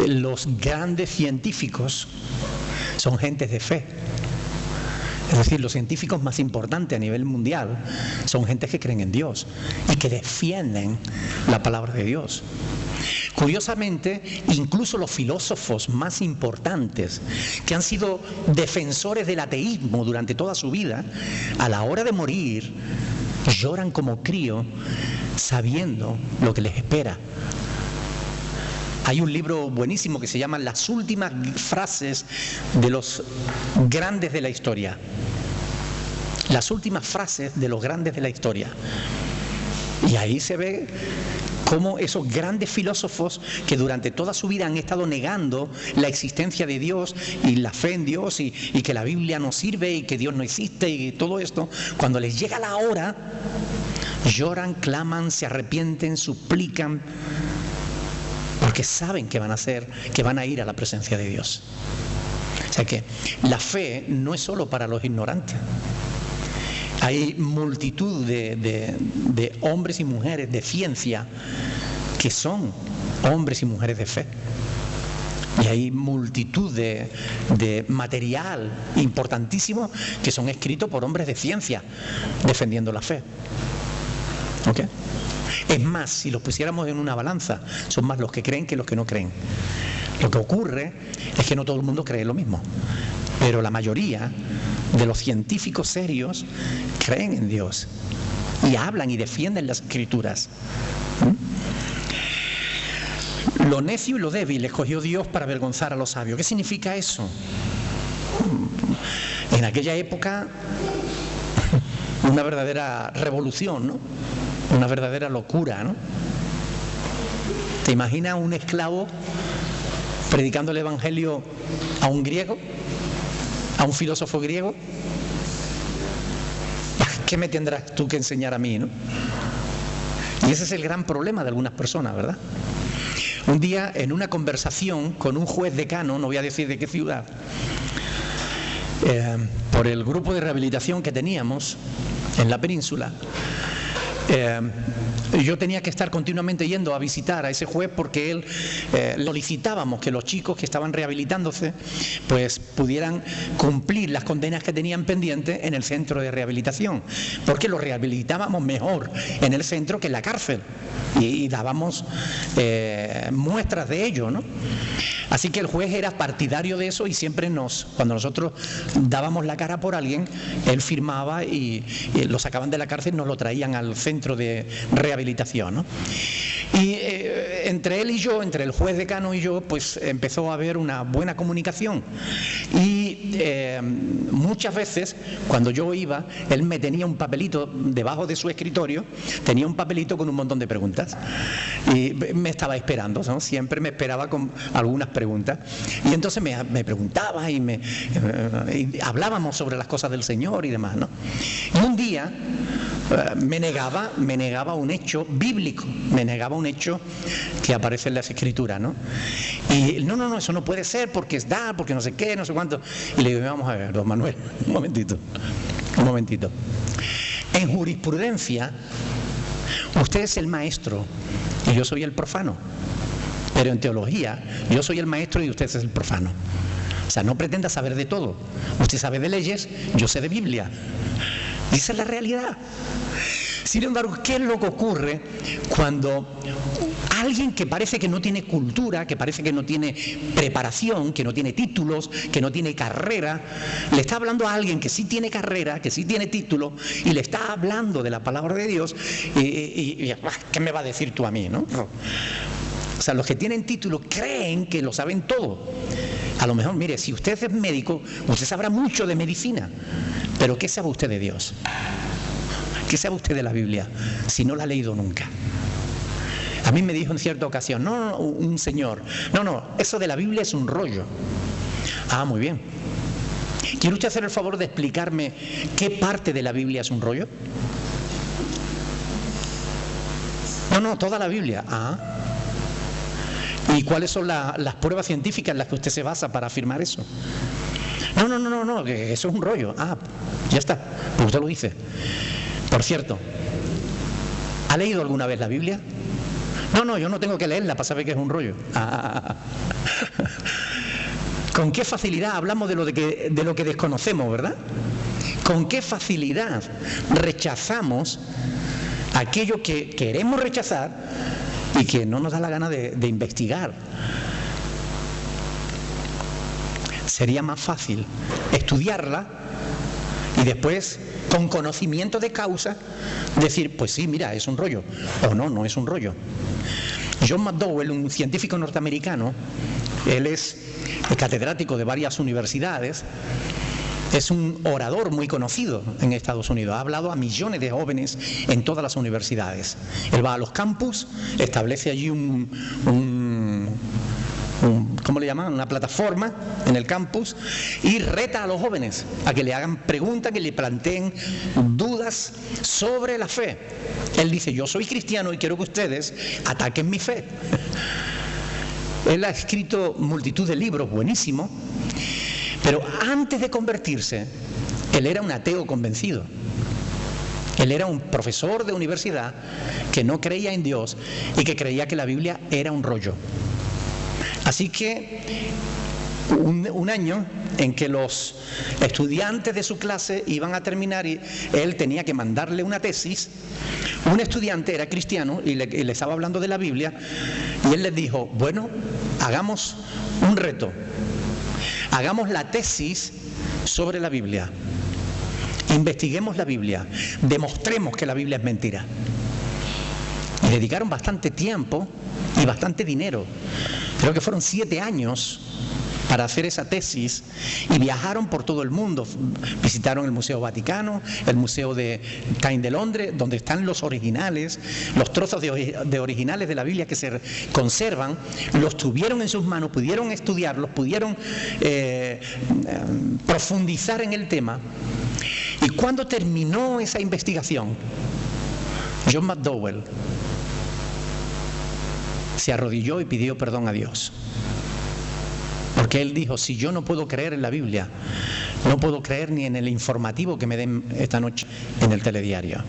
[SPEAKER 1] los grandes científicos son gentes de fe. Es decir, los científicos más importantes a nivel mundial son gente que creen en Dios y que defienden la palabra de Dios. Curiosamente, incluso los filósofos más importantes, que han sido defensores del ateísmo durante toda su vida, a la hora de morir, lloran como crío sabiendo lo que les espera. Hay un libro buenísimo que se llama Las últimas frases de los grandes de la historia. Las últimas frases de los grandes de la historia. Y ahí se ve cómo esos grandes filósofos que durante toda su vida han estado negando la existencia de Dios y la fe en Dios y que la Biblia no sirve y que Dios no existe y todo esto, cuando les llega la hora, lloran, claman, se arrepienten, suplican, porque saben que van a ir a la presencia de Dios. O sea que la fe no es solo para los ignorantes. Hay multitud de hombres y mujeres de ciencia que son hombres y mujeres de fe. Y hay multitud de material importantísimo que son escritos por hombres de ciencia defendiendo la fe. ¿Ok? Es más, si los pusiéramos en una balanza, son más los que creen que los que no creen. Lo que ocurre es que no todo el mundo cree lo mismo, pero la mayoría de los científicos serios creen en Dios y hablan y defienden las Escrituras. Lo necio y lo débil escogió Dios para avergonzar a los sabios. ¿Qué significa eso? En aquella época, una verdadera revolución, ¿no? Una verdadera locura, ¿no? ¿Te imaginas un esclavo predicando el evangelio a un griego, a un filósofo griego? ¿Qué me tendrás tú que enseñar a mí, no? Y ese es el gran problema de algunas personas, ¿verdad? Un día, en una conversación con un juez decano, no voy a decir de qué ciudad, por el grupo de rehabilitación que teníamos en la península, yo tenía que estar continuamente yendo a visitar a ese juez porque él solicitábamos que los chicos que estaban rehabilitándose pues pudieran cumplir las condenas que tenían pendientes en el centro de rehabilitación, porque los rehabilitábamos mejor en el centro que en la cárcel y dábamos muestras de ello, ¿no? Así que el juez era partidario de eso y siempre cuando nosotros dábamos la cara por alguien, él firmaba y lo sacaban de la cárcel y nos lo traían al centro de rehabilitación, ¿no? Y entre él y yo, entre el juez decano y yo, pues empezó a haber una buena comunicación. Y muchas veces, cuando yo iba, él me tenía un papelito debajo de su escritorio, tenía un papelito con un montón de preguntas. Y me estaba esperando, ¿no? Siempre me esperaba con algunas preguntas. Y entonces me preguntaba y hablábamos sobre las cosas del Señor y demás, ¿no? Y un día me negaba un hecho bíblico, me negaba un hecho que aparece en las Escrituras, ¿no? Y no, eso no puede ser porque porque no sé qué, no sé cuánto. Y le digo, vamos a ver, don Manuel, un momentito. En jurisprudencia, usted es el maestro y yo soy el profano. Pero en teología, yo soy el maestro y usted es el profano. O sea, no pretenda saber de todo. Usted sabe de leyes, yo sé de Biblia. Y esa es la realidad. Sin embargo, ¿qué es lo que ocurre cuando alguien que parece que no tiene cultura, que parece que no tiene preparación, que no tiene títulos, que no tiene carrera, le está hablando a alguien que sí tiene carrera, que sí tiene título, y le está hablando de la palabra de Dios, y ¿qué me va a decir tú a mí, no? O sea, los que tienen título creen que lo saben todo. A lo mejor, mire, si usted es médico, usted sabrá mucho de medicina, pero ¿qué sabe usted de Dios? ¿Qué sabe usted de la Biblia si no la ha leído nunca? A mí me dijo en cierta ocasión, un señor, eso de la Biblia es un rollo. Ah, muy bien. ¿Quiere usted hacer el favor de explicarme qué parte de la Biblia es un rollo? No, toda la Biblia. Ah. ¿Y cuáles son las pruebas científicas en las que usted se basa para afirmar eso? No, que eso es un rollo. Ah, ya está, pues usted lo dice. Por cierto, ¿ha leído alguna vez la Biblia? No, yo no tengo que leerla para saber que es un rollo. ¿Con qué facilidad hablamos de lo que desconocemos, verdad? con qué facilidad rechazamos aquello que queremos rechazar y que no nos da la gana de investigar. Sería más fácil estudiarla y después, con conocimiento de causa, decir, pues sí, mira, es un rollo, o no, no es un rollo. John McDowell, un científico norteamericano, él es catedrático de varias universidades, es un orador muy conocido en Estados Unidos, ha hablado a millones de jóvenes en todas las universidades. Él va a los campus, establece allí ¿cómo le llaman? Una plataforma en el campus y reta a los jóvenes a que le hagan preguntas, que le planteen dudas sobre la fe. Él dice, yo soy cristiano y quiero que ustedes ataquen mi fe. Él ha escrito multitud de libros buenísimos, pero antes de convertirse, él era un ateo convencido. Él era un profesor de universidad que no creía en Dios y que creía que la Biblia era un rollo. Así que un año en que los estudiantes de su clase iban a terminar y él tenía que mandarle una tesis, un estudiante era cristiano y le estaba hablando de la Biblia y él les dijo, bueno, hagamos un reto, hagamos la tesis sobre la Biblia, investiguemos la Biblia, demostremos que la Biblia es mentira. Y dedicaron bastante tiempo y bastante dinero. Creo que fueron 7 años para hacer esa tesis y viajaron por todo el mundo. Visitaron el Museo Vaticano, el Museo de Tyne de Londres, donde están los originales, los trozos de originales de la Biblia que se conservan, los tuvieron en sus manos, pudieron estudiarlos, pudieron profundizar en el tema. Y cuando terminó esa investigación, John McDowell se arrodilló y pidió perdón a Dios. Porque él dijo, si yo no puedo creer en la Biblia, no puedo creer ni en el informativo que me den esta noche en el telediario.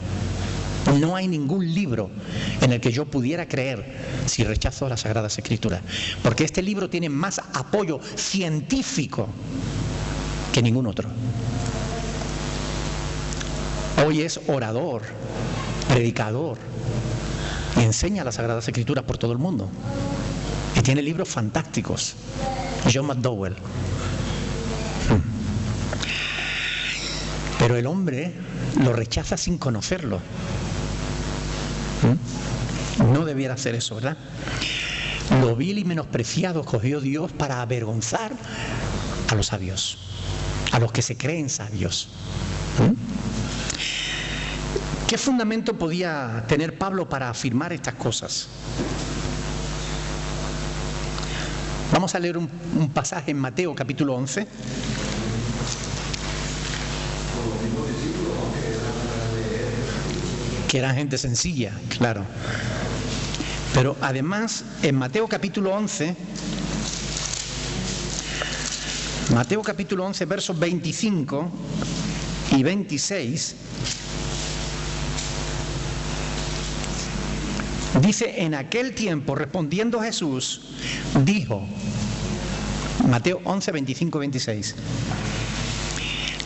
[SPEAKER 1] No hay ningún libro en el que yo pudiera creer si rechazo las Sagradas Escrituras. Porque este libro tiene más apoyo científico que ningún otro. Hoy es orador, predicador, y enseña las Sagradas Escrituras por todo el mundo. Y tiene libros fantásticos. John McDowell. Pero el hombre lo rechaza sin conocerlo. No debiera hacer eso, ¿verdad? Lo vil y menospreciado escogió Dios para avergonzar a los sabios, a los que se creen sabios. ¿Qué fundamento podía tener Pablo para afirmar estas cosas? Vamos a leer un pasaje en Mateo capítulo 11. Que eran gente sencilla, claro. Pero además, en Mateo capítulo 11, versos 25 y 26, dice, en aquel tiempo, respondiendo Jesús, dijo, Mateo 11, 25, 26,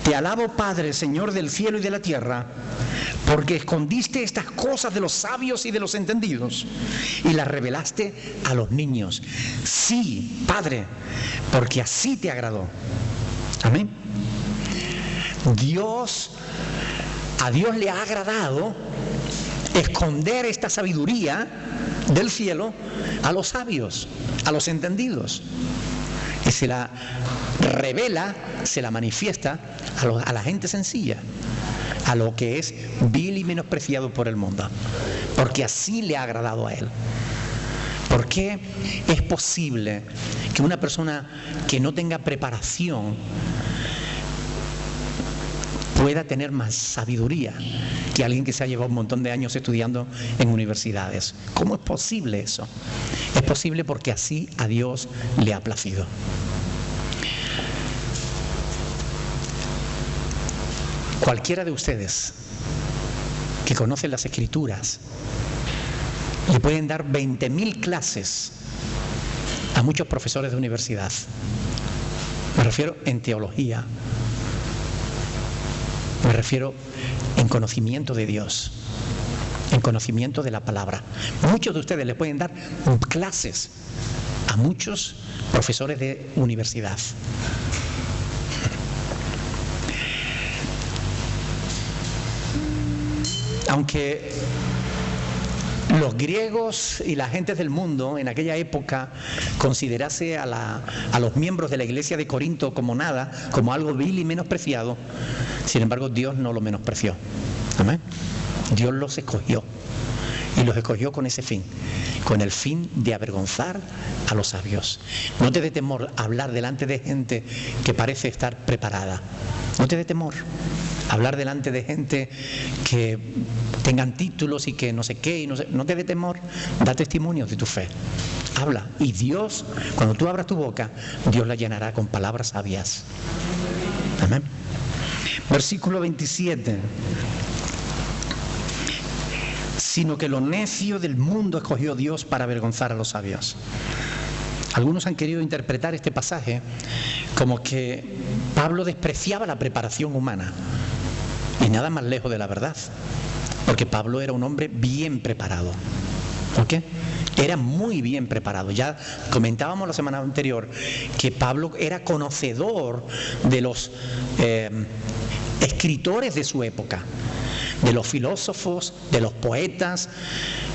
[SPEAKER 1] te alabo, Padre, Señor del cielo y de la tierra, porque escondiste estas cosas de los sabios y de los entendidos y las revelaste a los niños. Sí, Padre, porque así te agradó. Amén. A Dios le ha agradado esconder esta sabiduría del cielo a los sabios, a los entendidos. Y se la revela, se la manifiesta a la gente sencilla, a lo que es vil y menospreciado por el mundo, porque así le ha agradado a Él. ¿Por qué es posible que una persona que no tenga preparación pueda tener más sabiduría que alguien que se ha llevado un montón de años estudiando en universidades? ¿Cómo es posible eso? Es posible porque así a Dios le ha placido. Cualquiera de ustedes que conocen las Escrituras le pueden dar 20.000 clases a muchos profesores de universidad. Me refiero en teología, Me refiero en conocimiento de Dios, en conocimiento de la palabra. Muchos de ustedes le pueden dar clases a muchos profesores de universidad. Aunque los griegos y la gente del mundo en aquella época considerase a los miembros de la iglesia de Corinto como nada, como algo vil y menospreciado, sin embargo Dios no lo menospreció. Amén. Dios los escogió, y los escogió con ese fin, con el fin de avergonzar a los sabios. No te dé temor hablar delante de gente que parece estar preparada. No te dé temor hablar delante de gente que tengan títulos y que no sé qué, y no te dé temor. Da testimonios de tu fe. Habla, y Dios, cuando tú abras tu boca, Dios la llenará con palabras sabias. Amén. Versículo 27. Sino que lo necio del mundo escogió Dios para avergonzar a los sabios. Algunos han querido interpretar este pasaje como que Pablo despreciaba la preparación humana, y nada más lejos de la verdad, porque Pablo era un hombre bien preparado. ¿Ok? Era muy bien preparado. Ya comentábamos la semana anterior que Pablo era conocedor de los escritores de su época, de los filósofos, de los poetas.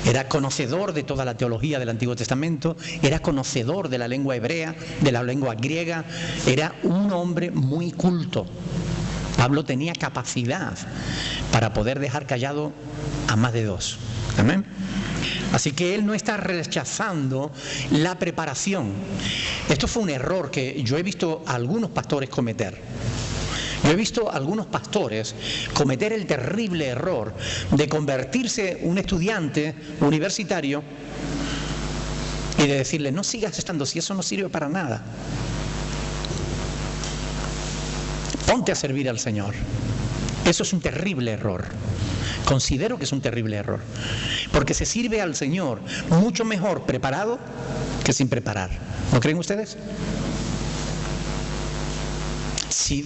[SPEAKER 1] Era conocedor de toda la teología del Antiguo Testamento, era conocedor de la lengua hebrea, de la lengua griega. Era un hombre muy culto. Pablo tenía capacidad para poder dejar callado a más de dos. Amén. Así que él no está rechazando la preparación. Esto fue un error que yo he visto a algunos pastores cometer. Yo he visto a algunos pastores cometer el terrible error de convertirse un estudiante universitario y de decirle: no sigas estando, si eso no sirve para nada. Ponte a servir al Señor. Eso es un terrible error. Considero que es un terrible error, porque se sirve al Señor mucho mejor preparado que sin preparar. ¿No creen ustedes? Si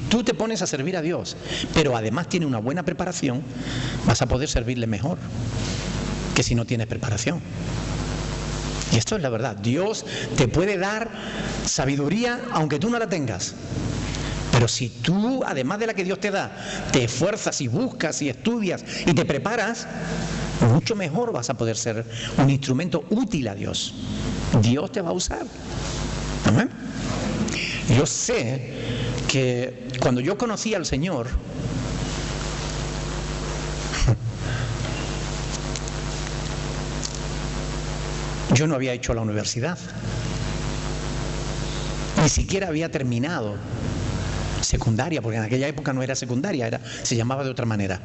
[SPEAKER 1] tú te pones a servir a Dios, pero además tienes una buena preparación, vas a poder servirle mejor que si no tienes preparación. Y esto es la verdad. Dios te puede dar sabiduría aunque tú no la tengas. Pero si tú, además de la que Dios te da, te esfuerzas y buscas y estudias y te preparas, mucho mejor vas a poder ser un instrumento útil a Dios. Dios te va a usar. ¿Amén? Yo sé que cuando yo conocí al Señor, yo no había hecho la universidad, ni siquiera había terminado secundaria, porque en aquella época no era secundaria, se llamaba de otra manera.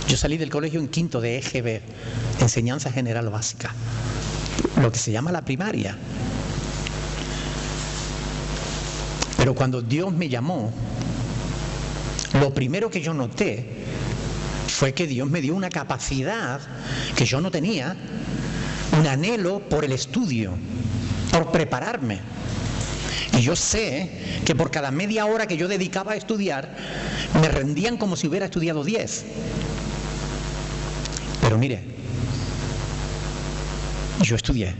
[SPEAKER 1] Yo salí del colegio en quinto de EGB, Enseñanza General Básica, lo que se llama la primaria. Pero cuando Dios me llamó, lo primero que yo noté fue que Dios me dio una capacidad que yo no tenía, un anhelo por el estudio, por prepararme. Y yo sé que por cada media hora que yo dedicaba a estudiar, me rendían como si hubiera estudiado 10. Pero mire, yo estudié.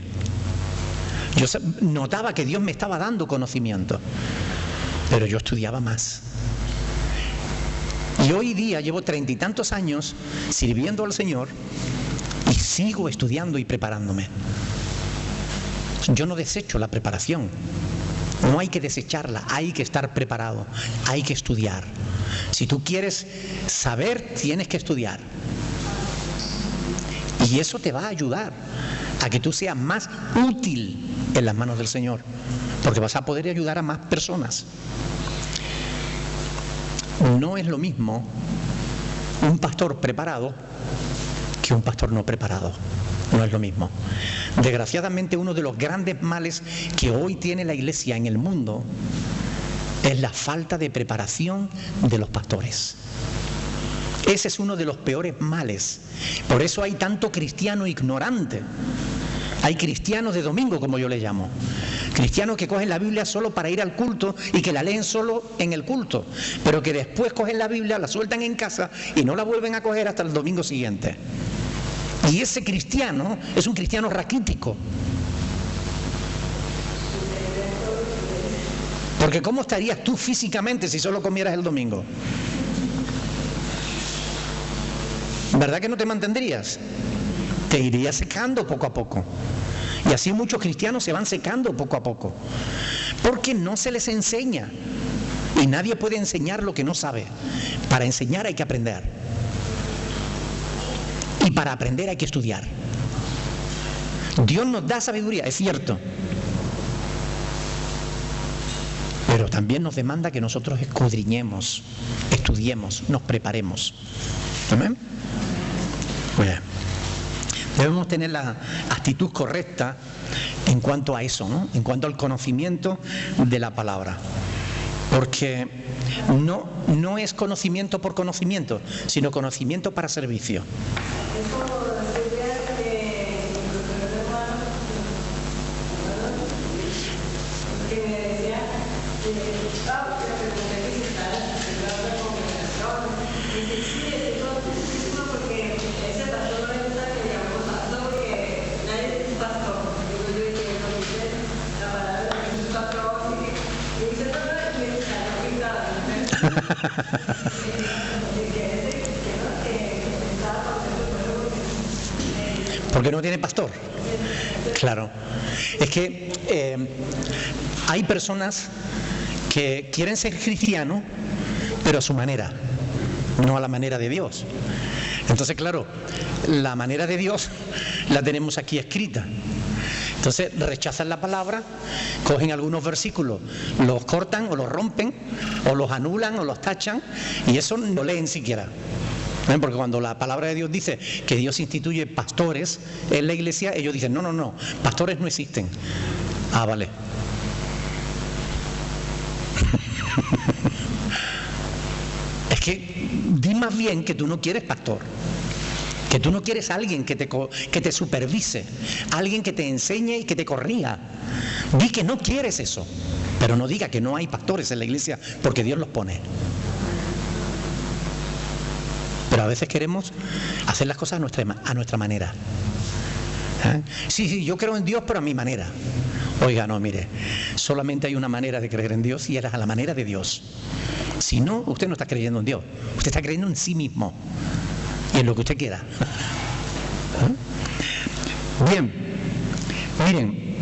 [SPEAKER 1] Yo notaba que Dios me estaba dando conocimiento, pero yo estudiaba más. Y hoy día llevo 30 y tantos años sirviendo al Señor y sigo estudiando y preparándome. Yo no desecho la preparación. No hay que desecharla, hay que estar preparado, hay que estudiar. Si tú quieres saber, tienes que estudiar. Y eso te va a ayudar a que tú seas más útil en las manos del Señor, porque vas a poder ayudar a más personas. No es lo mismo un pastor preparado que un pastor no preparado. No es lo mismo. Desgraciadamente, uno de los grandes males que hoy tiene la iglesia en el mundo es la falta de preparación de los pastores. Ese es uno de los peores males. Por eso hay tanto cristiano ignorante. Hay cristianos de domingo, como yo le llamo, Cristianos que cogen la Biblia solo para ir al culto y que la leen solo en el culto, pero que después cogen la Biblia, la sueltan en casa y no la vuelven a coger hasta el domingo siguiente. Y ese cristiano es un cristiano raquítico. Porque ¿cómo estarías tú físicamente si solo comieras el domingo? ¿Verdad que no te mantendrías? Te irías secando poco a poco. Y así muchos cristianos se van secando poco a poco. Porque no se les enseña. Y nadie puede enseñar lo que no sabe. Para enseñar hay que aprender. Y para aprender hay que estudiar. Dios nos da sabiduría, es cierto. Pero también nos demanda que nosotros escudriñemos, estudiemos, nos preparemos. ¿Amén? Bueno, debemos tener la actitud correcta en cuanto a eso, ¿no? En cuanto al conocimiento de la palabra. Porque no es conocimiento por conocimiento, sino conocimiento para servicio. Porque no tiene pastor. Claro. Es que hay personas que quieren ser cristianos, pero a su manera, no a la manera de Dios. Entonces, claro, la manera de Dios la tenemos aquí escrita. Entonces rechazan la palabra, cogen algunos versículos, los cortan o los rompen, o los anulan o los tachan, y eso no leen siquiera. Porque cuando la palabra de Dios dice que Dios instituye pastores en la iglesia, ellos dicen, no, pastores no existen. Ah, vale. Es que di más bien que tú no quieres pastor. Que tú no quieres a alguien que te supervise, alguien que te enseñe y que te corrija. Di que no quieres eso, pero no diga que no hay pastores en la iglesia porque Dios los pone. Pero a veces queremos hacer las cosas a nuestra manera. Sí, yo creo en Dios, pero a mi manera. Oiga, no, mire, solamente hay una manera de creer en Dios y es a la manera de Dios. Si no, usted no está creyendo en Dios, usted está creyendo en sí mismo. Y en lo que usted quiera. Bien, miren,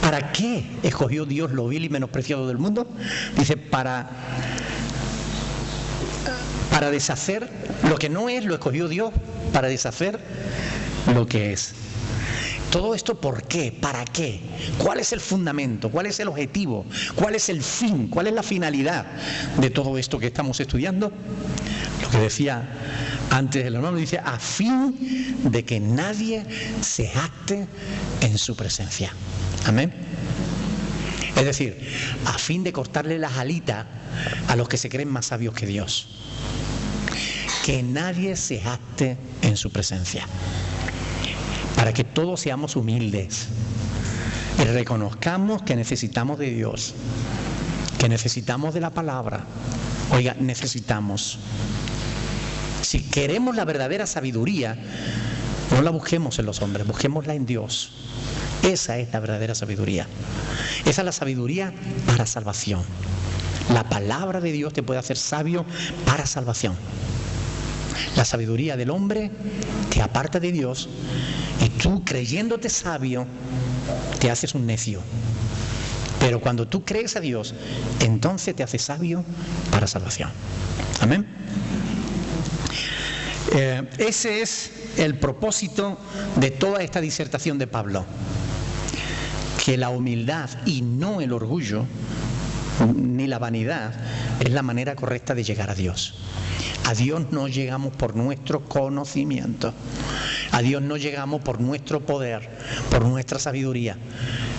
[SPEAKER 1] ¿para qué escogió Dios lo vil y menospreciado del mundo? Dice, para deshacer lo que no es, lo escogió Dios para deshacer lo que es. Todo esto, ¿por qué? ¿Para qué? ¿Cuál es el fundamento? ¿Cuál es el objetivo? ¿Cuál es el fin? ¿Cuál es la finalidad de todo esto que estamos estudiando? Lo que decía antes el hermano, dice, a fin de que nadie se jacte en su presencia. Amén. Es decir, a fin de cortarle las alitas a los que se creen más sabios que Dios. Que nadie se jacte en su presencia. Para que todos seamos humildes y reconozcamos que necesitamos de Dios, que necesitamos de la palabra. Oiga, necesitamos. Si queremos la verdadera sabiduría, no la busquemos en los hombres, busquémosla en Dios. Esa es la verdadera sabiduría. Esa es la sabiduría para salvación. La palabra de Dios te puede hacer sabio para salvación. La sabiduría del hombre te aparta de Dios y tú, creyéndote sabio, te haces un necio. Pero cuando tú crees a Dios, entonces te haces sabio para salvación. Amén. Ese es el propósito de toda esta disertación de Pablo. Que la humildad y no el orgullo ni la vanidad es la manera correcta de llegar a Dios. A Dios no llegamos por nuestro conocimiento. A Dios no llegamos por nuestro poder, por nuestra sabiduría.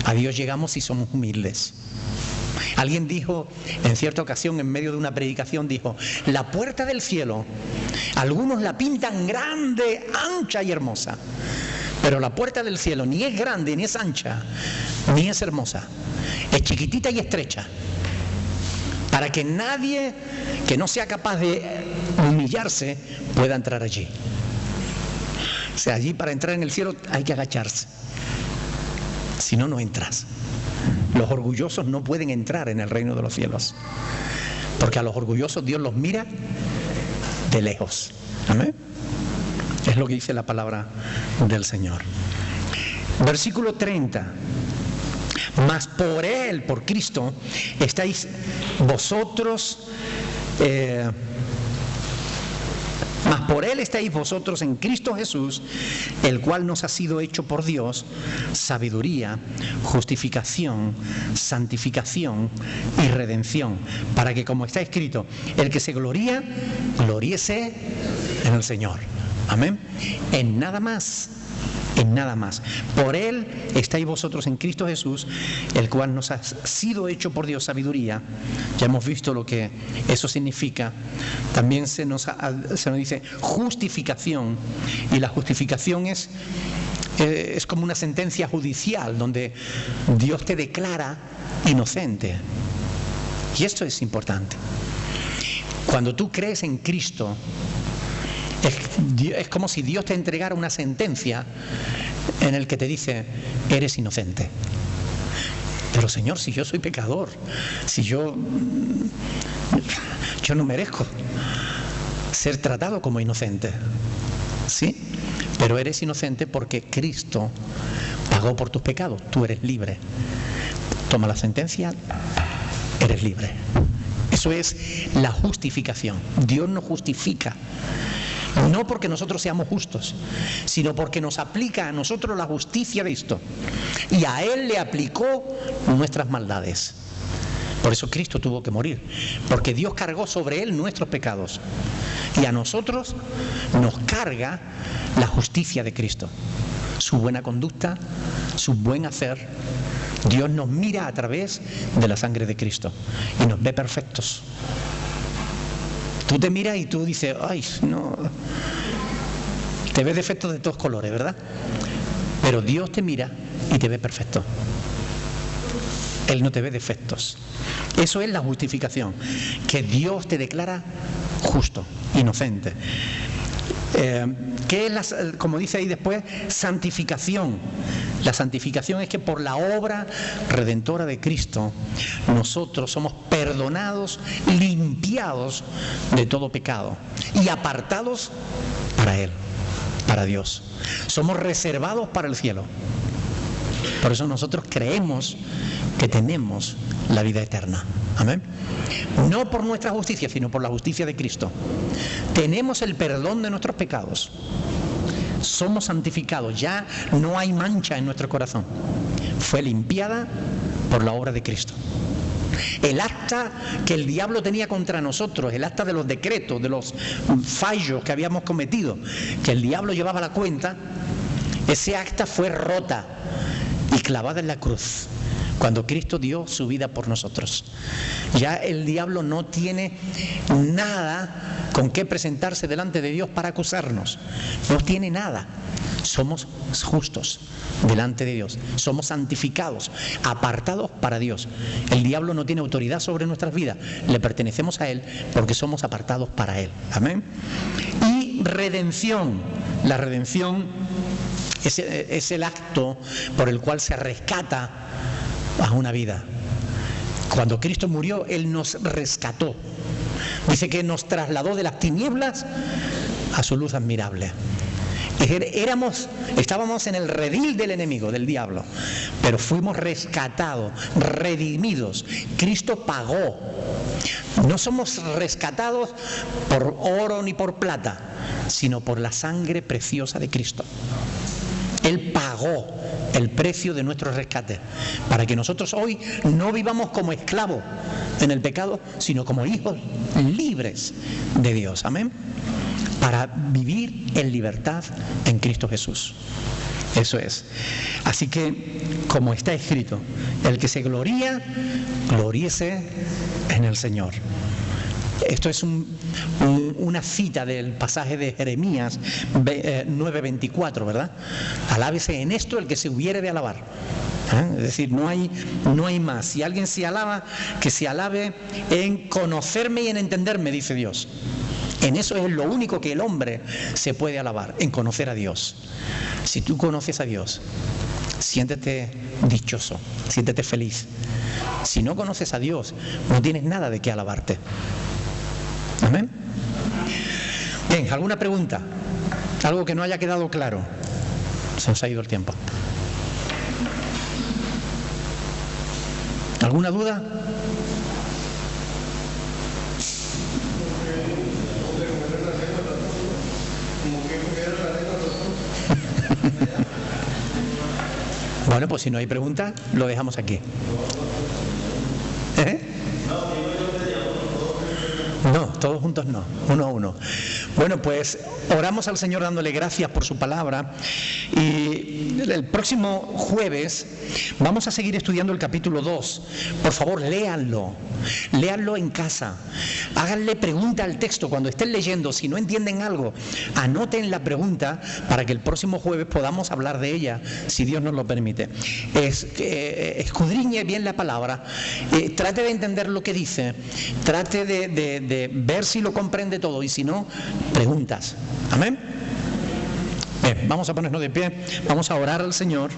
[SPEAKER 1] A Dios llegamos si somos humildes. Alguien dijo en cierta ocasión, en medio de una predicación, dijo, la puerta del cielo, algunos la pintan grande, ancha y hermosa. Pero la puerta del cielo ni es grande ni es ancha, ni es hermosa, es chiquitita y estrecha, para que nadie que no sea capaz de humillarse pueda entrar allí. O sea, allí para entrar en el cielo hay que agacharse, si no, no entras. Los orgullosos no pueden entrar en el reino de los cielos, porque a los orgullosos Dios los mira de lejos. Amén. Es lo que dice la palabra del Señor. Versículo 30. Mas por Él, por Cristo, estáis vosotros, mas por Él estáis vosotros en Cristo Jesús, el cual nos ha sido hecho por Dios sabiduría, justificación, santificación y redención, para que, como está escrito, el que se gloría, gloríese en el Señor. Amén. En nada más. En nada más. Por Él estáis vosotros en Cristo Jesús, el cual nos ha sido hecho por Dios sabiduría. Ya hemos visto lo que eso significa. También se nos dice justificación, y la justificación es como una sentencia judicial donde Dios te declara inocente. Y esto es importante. Cuando tú crees en Cristo, es como si Dios te entregara una sentencia en el que te dice: eres inocente. Pero Señor, si yo soy pecador, si yo no merezco ser tratado como inocente, ¿sí? Pero eres inocente porque Cristo pagó por tus pecados. Tú eres libre. Toma la sentencia, eres libre. Eso es la justificación. Dios nos justifica. No porque nosotros seamos justos, sino porque nos aplica a nosotros la justicia de Cristo. Y a Él le aplicó nuestras maldades. Por eso Cristo tuvo que morir, porque Dios cargó sobre Él nuestros pecados. Y a nosotros nos carga la justicia de Cristo. Su buena conducta, su buen hacer. Dios nos mira a través de la sangre de Cristo y nos ve perfectos. Tú te miras y tú dices: ay, no. Te ves defectos de todos colores, ¿verdad? Pero Dios te mira y te ve perfecto. Él no te ve defectos. Eso es la justificación, que Dios te declara justo, inocente. ¿Qué es como dice ahí después? Santificación. La santificación es que por la obra redentora de Cristo nosotros somos perdonados, limpiados de todo pecado y apartados para Él, para Dios. Somos reservados para el cielo. Por eso nosotros creemos que tenemos la vida eterna. Amén. No por nuestra justicia, sino por la justicia de Cristo. Tenemos el perdón de nuestros pecados. Somos santificados. Ya no hay mancha en nuestro corazón. Fue limpiada por la obra de Cristo. El acta que el diablo tenía contra nosotros, el acta de los decretos, de los fallos que habíamos cometido, que el diablo llevaba la cuenta, ese acta fue rota y clavada en la cruz, cuando Cristo dio su vida por nosotros. Ya el diablo no tiene nada con qué presentarse delante de Dios para acusarnos. No tiene nada. Somos justos delante de Dios. Somos santificados, apartados para Dios. El diablo no tiene autoridad sobre nuestras vidas. Le pertenecemos a Él porque somos apartados para Él. Amén. Y redención. La redención es el acto por el cual se rescata a una vida. Cuando Cristo murió, Él nos rescató. Dice que nos trasladó de las tinieblas a su luz admirable. Estábamos en el redil del enemigo, del diablo, pero fuimos rescatados, redimidos. Cristo pagó. No somos rescatados por oro ni por plata, sino por la sangre preciosa de Cristo. Él pagó el precio de nuestro rescate, para que nosotros hoy no vivamos como esclavos en el pecado, sino como hijos libres de Dios. Amén. Para vivir en libertad en Cristo Jesús. Eso es. Así que, como está escrito, el que se gloría, gloríese en el Señor. Esto es una cita del pasaje de Jeremías 9:24, ¿verdad? Alábese en esto el que se hubiere de alabar. Es decir, no hay más. Si alguien se alaba, que se alabe en conocerme y en entenderme, dice Dios. En eso es lo único que el hombre se puede alabar, en conocer a Dios. Si tú conoces a Dios, siéntete dichoso, siéntete feliz. Si no conoces a Dios, no tienes nada de qué alabarte. Amén. Bien, ¿alguna pregunta? ¿Algo que no haya quedado claro? Se nos ha ido el tiempo. ¿Alguna duda? Bueno, pues si no hay preguntas, lo dejamos aquí. No, todos juntos no, uno a uno. Bueno, pues oramos al Señor dándole gracias por su palabra, y el próximo jueves vamos a seguir estudiando el capítulo 2. Por favor, léanlo en casa, háganle pregunta al texto cuando estén leyendo. Si no entienden algo, anoten la pregunta para que el próximo jueves podamos hablar de ella, si Dios nos lo permite. Escudriñe bien la palabra, trate de entender lo que dice, trate de ver si lo comprende todo, y si no, preguntas. Amén. Bien, vamos a ponernos de pie, vamos a orar al Señor.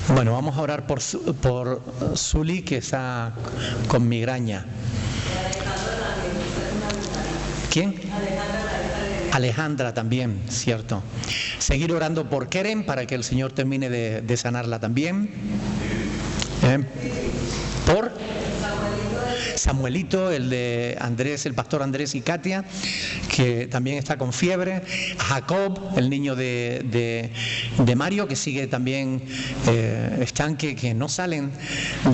[SPEAKER 1] Bueno, vamos a orar por Zuli, que está con migraña. ¿Quién? Alejandra también, cierto. Seguir orando por Keren para que el Señor termine de sanarla también. Por Samuelito, el de Andrés, el pastor Andrés y Katia, que también está con fiebre. Jacob, el niño de Mario, que sigue también, están que no salen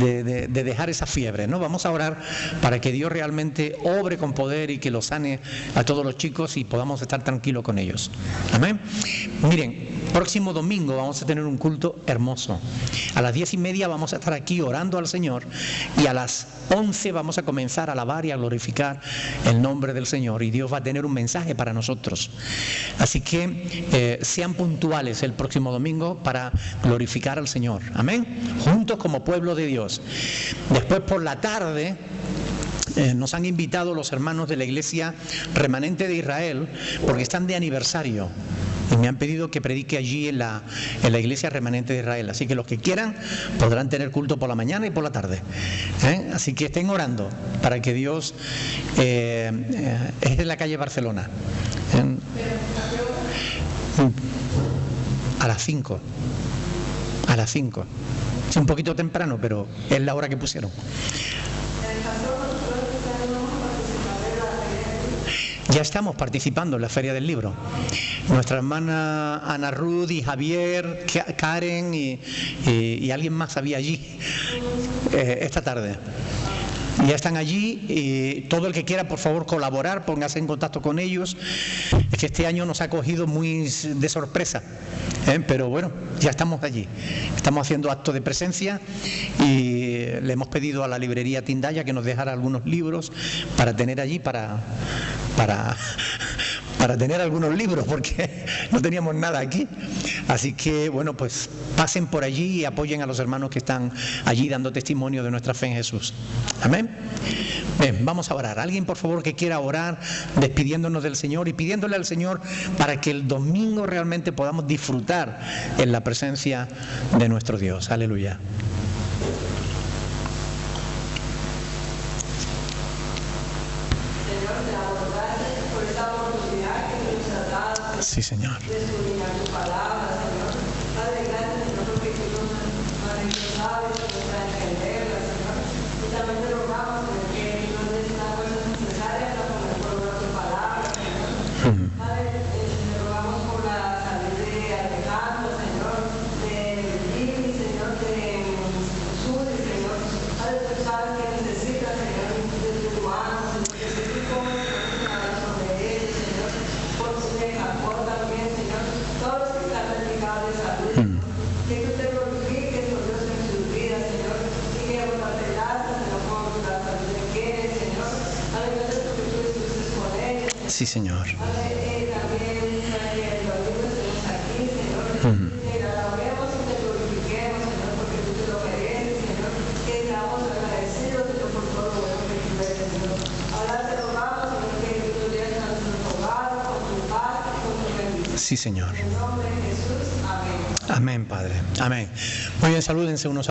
[SPEAKER 1] de dejar esa fiebre, ¿no? Vamos a orar para que Dios realmente obre con poder y que lo sane a todos los chicos y podamos estar tranquilos con ellos. Amén. Miren, próximo domingo vamos a tener un culto hermoso. A las 10:30 vamos a estar aquí orando al Señor, y a las 11 vamos a comenzar a alabar y a glorificar el nombre del Señor, y Dios va a tener un mensaje para nosotros. Así que sean puntuales el próximo domingo para glorificar al Señor. Amén. Juntos como pueblo de Dios. Después por la tarde nos han invitado los hermanos de la Iglesia Remanente de Israel, porque están de aniversario, y me han pedido que predique allí en la Iglesia Remanente de Israel. Así que los que quieran podrán tener culto por la mañana y por la tarde. Así que estén orando para que Dios... es en la calle Barcelona. A las 5. A las 5. Es un poquito temprano, pero es la hora que pusieron. Ya estamos participando en la Feria del Libro. Nuestra hermana Ana Ruth y Javier, Karen y alguien más había allí esta tarde. Ya están allí, y todo el que quiera, por favor, colaborar, póngase en contacto con ellos. Es que este año nos ha cogido muy de sorpresa, pero bueno, ya estamos allí. Estamos haciendo acto de presencia, y le hemos pedido a la librería Tindaya que nos dejara algunos libros para tener allí, para tener algunos libros, porque no teníamos nada aquí. Así que, bueno, pues pasen por allí y apoyen a los hermanos que están allí dando testimonio de nuestra fe en Jesús. Amén. Bien, vamos a orar. Alguien, por favor, que quiera orar, despidiéndonos del Señor y pidiéndole al Señor para que el domingo realmente podamos disfrutar en la presencia de nuestro Dios. Aleluya. Sí, Señor. Sí, Señor.
[SPEAKER 3] También los libros tenemos aquí, Señor. Que la adoremos y te glorifiquemos, Señor, porque tú te lo mereces, Señor. Que seamos agradecidos, Señor, por todo lo bueno que tú eres, Señor. Ahora te rogamos, Señor, que tú llenes a nuestros hogares con tu paz y con tu bendición.
[SPEAKER 1] Sí, Señor.
[SPEAKER 3] En el nombre de Jesús, amén.
[SPEAKER 1] Amén, Padre. Amén. Muy bien, salúdense unos